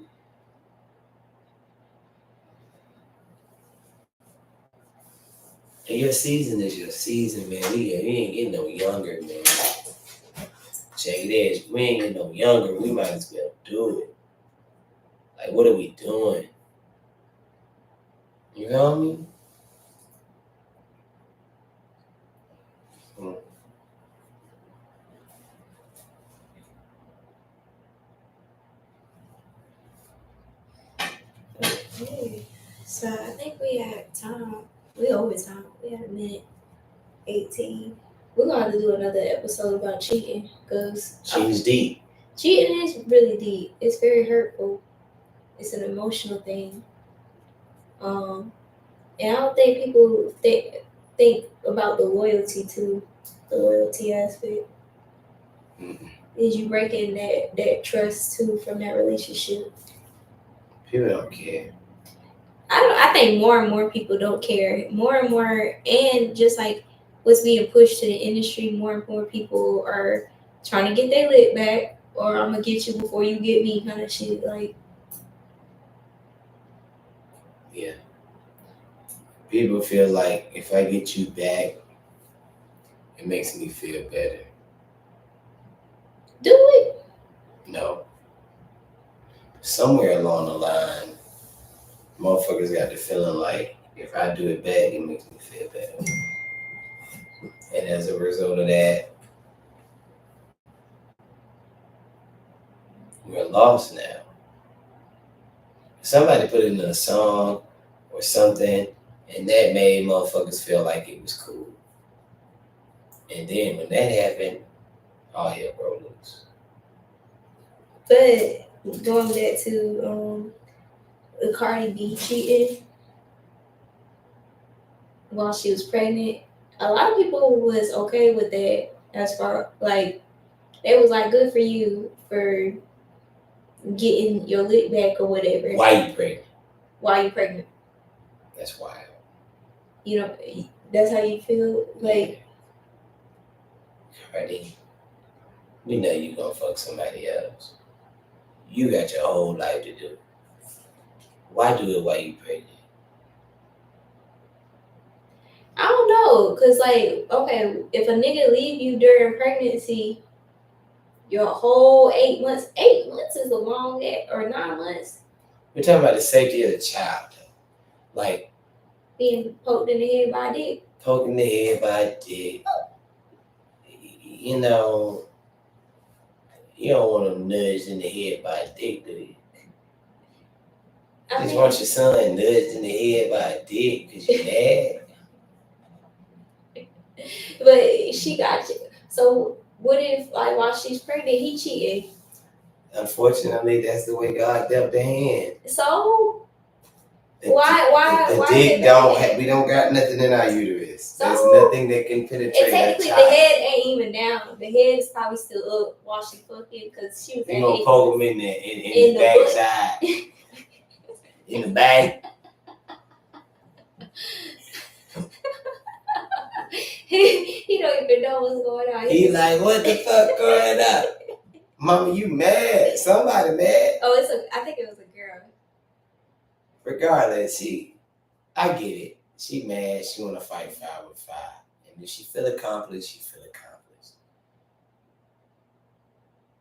And your season is your season, man. We ain't getting no younger, man. Check it out. We ain't getting no younger. We might as well do it. Like, what are we doing? You know what I mean? Okay. So I think we had time. We always time. We had a minute 18. We're gonna have to do another episode about cheating, because cheating's deep. Cheating is really deep. It's very hurtful. It's an emotional thing. And I don't think people think about the loyalty too. The loyalty aspect. Mm-hmm. Is you breaking that trust too from that relationship? People don't care. I think more and more people don't care. More and more, and just like what's being pushed to the industry, more and more people are trying to get their lit back, or I'm gonna get you before you get me, kind of shit. Like, yeah, people feel like if I get you back, it makes me feel better. Do it? No. Somewhere along the line, motherfuckers got the feeling like if I do it back, it makes me feel better. And as a result of that, we're lost now. Somebody put it in a song or something, and that made motherfuckers feel like it was cool. And then when that happened, all hell broke loose. But going back to the Cardi B cheating, while she was pregnant. A lot of people was okay with that, as far like they was like, good for you for getting your lip back or whatever. Why you pregnant? Why you pregnant? That's wild. You know, that's how you feel. Like, Cardi, we know you gonna fuck somebody else. You got your whole life to do. Why do it while you pregnant? I don't know, cause like, okay, if a nigga leave you during pregnancy, your whole 8 months. 8 months is a long, or 9 months. We're talking about the safety of the child, like being poked in the head by a dick. Poking the head by a dick. You know, you don't want them nudged in the head by a dick, do you? You just want your son nudged in the head by a dick because you're mad. But she got you. So what if, like, while she's pregnant, he cheated? Unfortunately, that's the way God dealt the hand. So the why dick don't we don't got nothing in our uterus. So, there's nothing that can penetrate. And technically, the head ain't even down. The head is probably still up while she fucking, because she was. You gonna poke him in the backside, in the back. He don't even know what's going on. He like, what the fuck going on? Mama, you mad? Somebody mad? Oh, I think it was a girl. Regardless, I get it. She mad. She want to fight 5 with 5, and if she feel accomplished, she feel accomplished.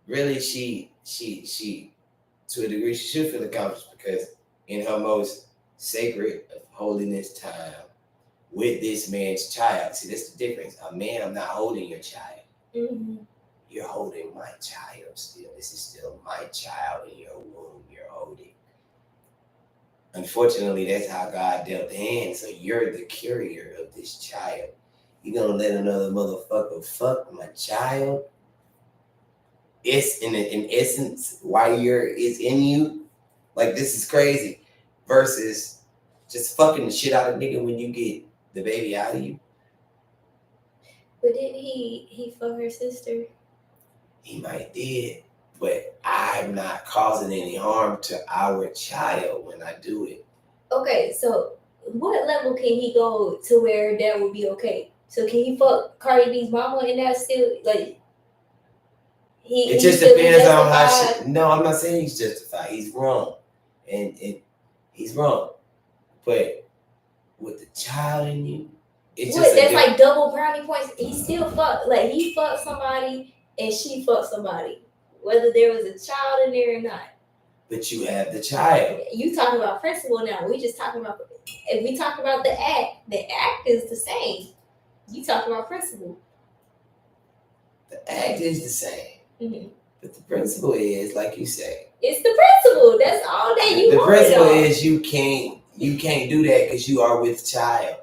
Really, she to a degree she should feel accomplished, because in her most sacred of holiness time with this man's child. See, that's the difference. A man, I'm not holding your child. Mm-hmm. You're holding my child still. This is still my child in your womb. You're holding. Unfortunately, that's how God dealt the hand. So you're the carrier of this child. You gonna let another motherfucker fuck my child? It's in essence why it's in you. Like, this is crazy. Versus just fucking the shit out of nigga when you get the baby out of you. But didn't he fuck her sister? He might did, but I'm not causing any harm to our child when I do it. Okay, so what level can he go to where that would be okay? So can he fuck Cardi B's mama and that's still like it just depends on how she. No, I'm not saying he's justified. He's wrong, and he's wrong. But with the child in you, it's just that's like double brownie points. He still fucked, like he fucked somebody and she fucked somebody, whether there was a child in there or not. But you have the child. You talking about principle now. We just talking about, if we talk about the act is the same. You talk about principle. The act is the same. Mm-hmm. But the principle is, like you say, it's the principle. That's all that you. The principle is you can't do that because you are with child.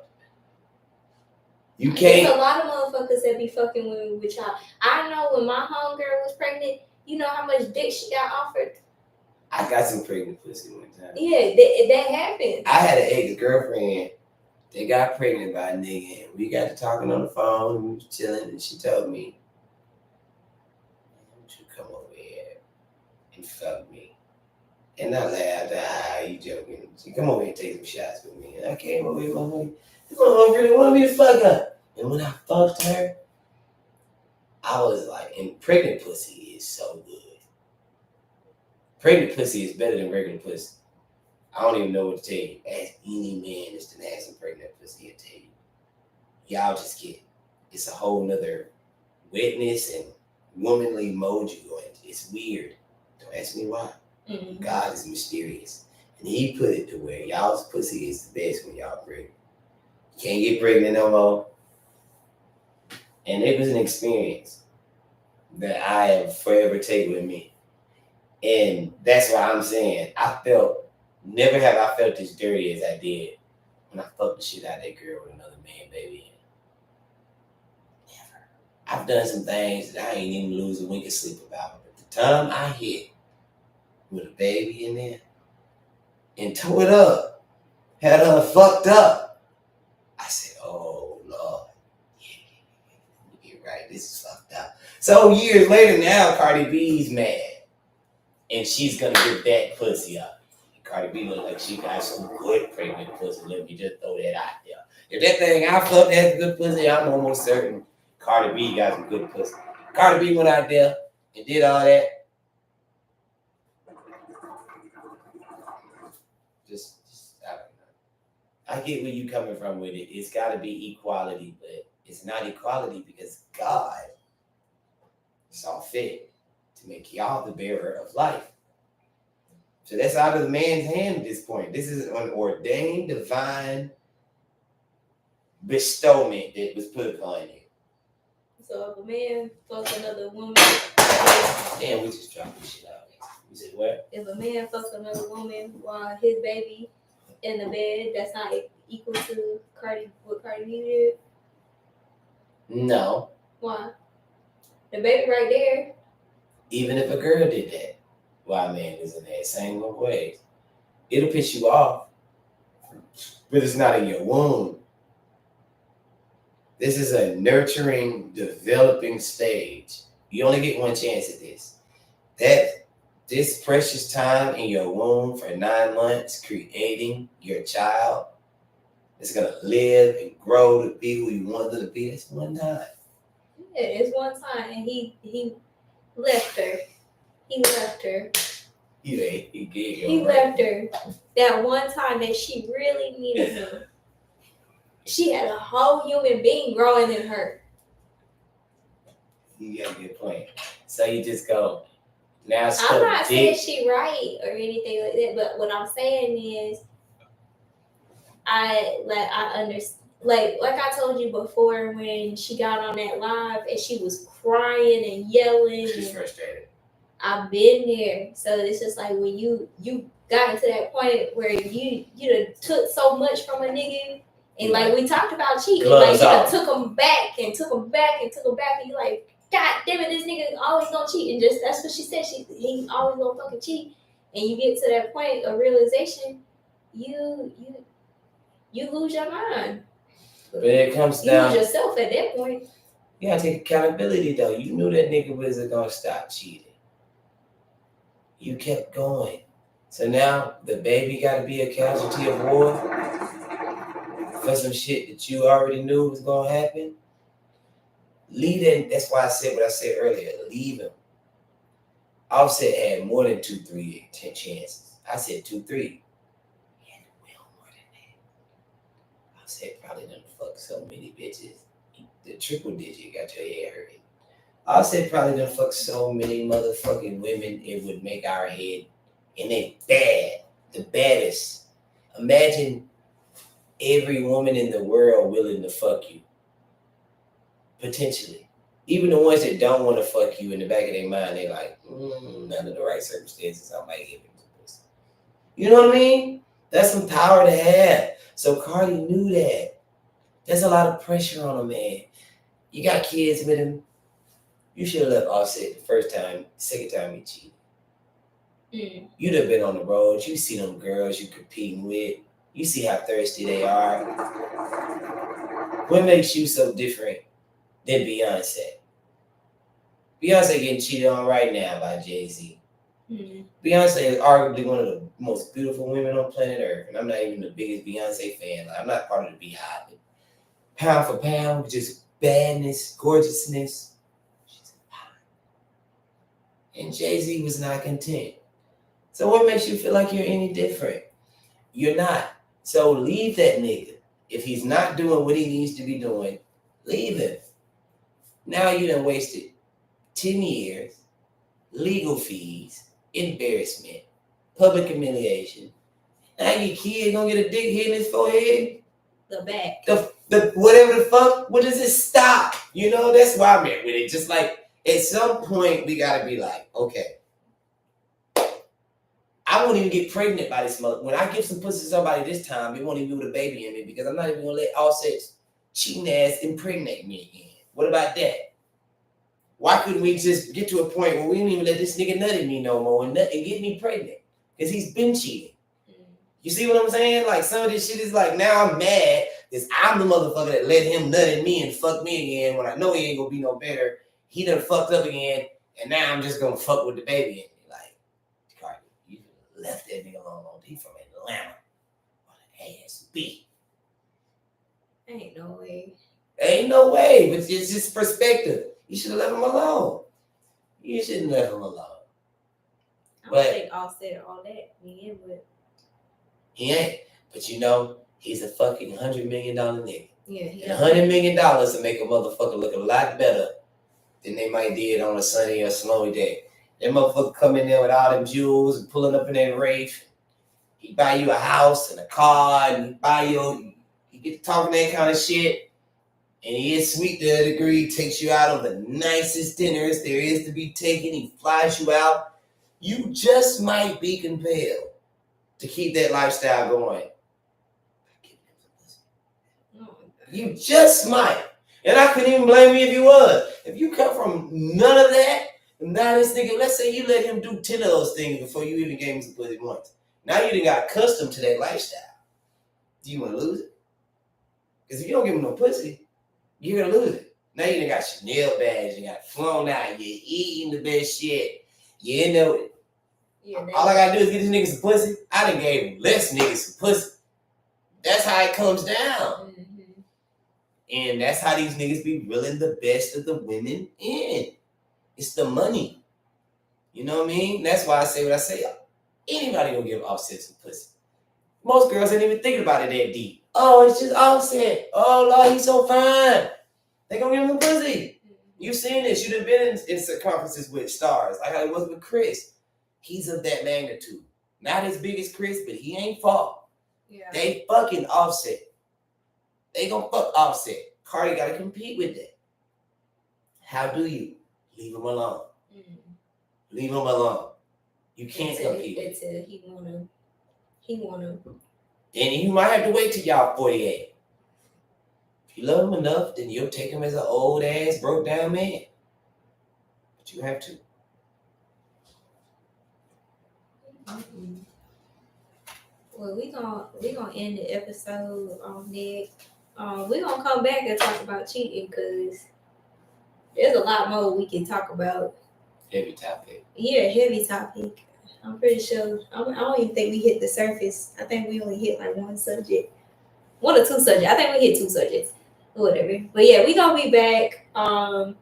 You can't. There's a lot of motherfuckers that be fucking women with child. I know when my homegirl was pregnant, you know how much dick she got offered? I got some pregnant pussy one time. Yeah, that happened. I had an ex-girlfriend that got pregnant by a nigga, and we got to talking on the phone, and we was chilling, and she told me, "Why don't you come over here and fuck me?" And I laughed. You joking? She come over here and take some shots with me. And I came over here, motherfucker. This motherfucker really wanted me to fuck her. And when I fucked her, I was like, and pregnant pussy is so good. Pregnant pussy is better than regular pussy. I don't even know what to tell you. Ask any man that's been had some pregnant pussy, he'll tell you. Y'all just get, it's a whole nother wetness and womanly mode you go into. It's weird. Don't ask me why. Mm-hmm. God is mysterious. And he put it to where y'all's pussy is the best when y'all pregnant. You can't get pregnant no more. And it was an experience that I have forever take with me. And that's why I'm saying never have I felt as dirty as I did when I fucked the shit out of that girl with another man, baby. Never. I've done some things that I ain't even lose a wink of sleep about. But the time I hit with a baby in there and tore it up, had her fucked up, I said, oh Lord, yeah, you're right. This is fucked up. So years later, now Cardi B's mad, and she's gonna give that pussy up. Cardi B look like she got some good pregnant pussy. Let me just throw that out there. If that thing I fucked has good pussy, I'm almost certain Cardi B got some good pussy. Cardi B went out there and did all that. Just I don't know. I get where you coming from with it. It's got to be equality, but it's not equality because God saw fit to make y'all the bearer of life. So that's out of the man's hand at this point. This is an ordained divine bestowment that was put upon you. So if a man fucks another woman, damn, we just dropped this shit out. You said what? If a man fucks another woman while his baby in the bed, that's not equal to what Cardi B did? No. Why? The baby right there. Even if a girl did that, while a man is in that same way, it'll piss you off, but it's not in your womb. This is a nurturing, developing stage. You only get one chance at this. This precious time in your womb for 9 months, creating your child, is gonna live and grow to be who you want them to be. It's one time. Yeah, it's one time, and he left her. He left her. He left her. That one time that she really needed him. She had a whole human being growing in her. You got a good point. So you just go, now I'm not saying she right or anything like that, but what I'm saying is I understand. Like I told you before, when she got on that live and she was crying and yelling. She's frustrated. I've been there. So it's just like when you got into that point where you done took so much from a nigga, and like we talked about cheating, like you done took him back and took him back and took him back, and you're like, God damn it, this nigga always gonna cheat. And just that's what she said. He always gonna fucking cheat. And you get to that point of realization, you lose your mind. But it comes down, you lose yourself at that point. You gotta take accountability though. You knew that nigga wasn't gonna stop cheating. You kept going. So now the baby gotta be a casualty of war for some shit that you already knew was gonna happen. Leave him. That's why I said what I said earlier. Leave him. Offset had more than 2, 3, 10 chances. I said 2, 3. He had well more than that. Offset probably done fuck so many bitches. The triple digit got your head hurting. Offset probably done fuck so many motherfucking women it would make our head, and they bad, the baddest. Imagine every woman in the world willing to fuck you. Potentially. Even the ones that don't want to fuck you, in the back of their mind, they like, under the right circumstances, I might give him some pussy. You know what I mean? That's some power to have. So Cardi knew that. There's a lot of pressure on a man. You got kids with him. You should have left Offset the first time, second time he cheated. You'd have been on the road. You see them girls you competing with. You see how thirsty they are. What makes you so different than Beyonce? Beyonce getting cheated on right now by Jay-Z. Beyonce is arguably one of the most beautiful women on planet Earth, and I'm not even the biggest Beyonce fan. Like, I'm not part of the Beehive. Pound for pound, just badness, gorgeousness. She's fine. And Jay-Z was not content. So what makes you feel like you're any different? You're not. So leave that nigga. If he's not doing what he needs to be doing, leave him. Now you done wasted 10 years, legal fees, embarrassment, public humiliation. Now your kid gonna get a dick hit in his forehead? The back. The whatever the fuck, what does it stop? You know, that's why I'm at with it. Just like at some point we gotta be like, okay, I won't even get pregnant by this mother. When I give some pussy to somebody this time, it won't even be with a baby in me because I'm not even gonna let Offset's cheating ass impregnate me again. What about that? Why couldn't we just get to a point where we didn't even let this nigga nut in me no more and get me pregnant? Because he's been cheating. You see what I'm saying? Like some of this shit is like now I'm mad because I'm the motherfucker that let him nut at me and fuck me again when I know he ain't gonna be no better. He done fucked up again, and now I'm just gonna fuck with the baby. And like, Cardi, you left that nigga alone. He from Atlanta. Ass B. Ain't no way. Ain't no way, but it's just perspective. You should have left him alone. You shouldn't left him alone. I don't think Offset all that. Yeah, but he ain't. But you know, he's a fucking $100 million nigga. Yeah, he and $100 million to make a motherfucker look a lot better than they might did on a sunny or snowy day. That motherfucker come in there with all them jewels and pulling up in that Wraith. He buy you a house and a car and he get to talking that kind of shit. And he is sweet to a degree, takes you out on the nicest dinners there is to be taken. He flies you out. You just might be compelled to keep that lifestyle going. You just might. And I couldn't even blame you if you was. If you come from none of that, now this nigga, let's say you let him do 10 of those things before you even gave him some pussy once. Now you done got accustomed to that lifestyle. Do you want to lose it? Because if you don't give him no pussy, you're going to lose it. Now you done got Chanel bags, you got flown out, you're eating the best shit. You in there with it. Yeah, all I got to do is get this nigga some pussy. I done gave less niggas some pussy. That's how it comes down. Mm-hmm. And that's how these niggas be reeling the best of the women in. It's the money. You know what I mean? That's why I say what I say. Anybody gonna give Offset some pussy. Most girls ain't even thinking about it that deep. Oh, it's just Offset. Oh, Lord, he's so fine. They gonna give him a pussy. You seen this. You done been in circumferences with stars. Like how it was with Chris. He's of that magnitude. Not as big as Chris, but he ain't far. Yeah. They fucking Offset. They gonna fuck Offset. Cardi gotta compete with that. How do you? Leave him alone. Mm-hmm. Leave him alone. You can't compete. Until he wanna. And you might have to wait till y'all 48. If you love him enough, then you'll take him as an old ass, broke down man. But you have to. Mm-hmm. Well, we gonna end the episode on that. We're gonna come back and talk about cheating because there's a lot more we can talk about. Heavy topic. Yeah, heavy topic. I'm pretty sure. I don't even think we hit the surface. I think we only hit like one or two subjects. I think we hit 2 subjects or whatever. But yeah, we gonna be back. And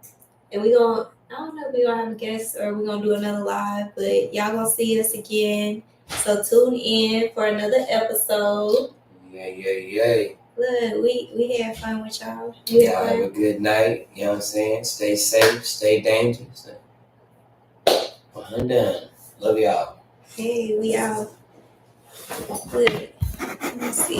we gonna. I don't know if we're gonna have a guest or we're gonna do another live, but y'all gonna see us again. So tune in for another episode. Yeah. Look, we had fun with y'all. Y'all have a good night. You know what I'm saying? Stay safe, stay dangerous. I'm done. Love y'all. Hey, we out. Good. Let me see.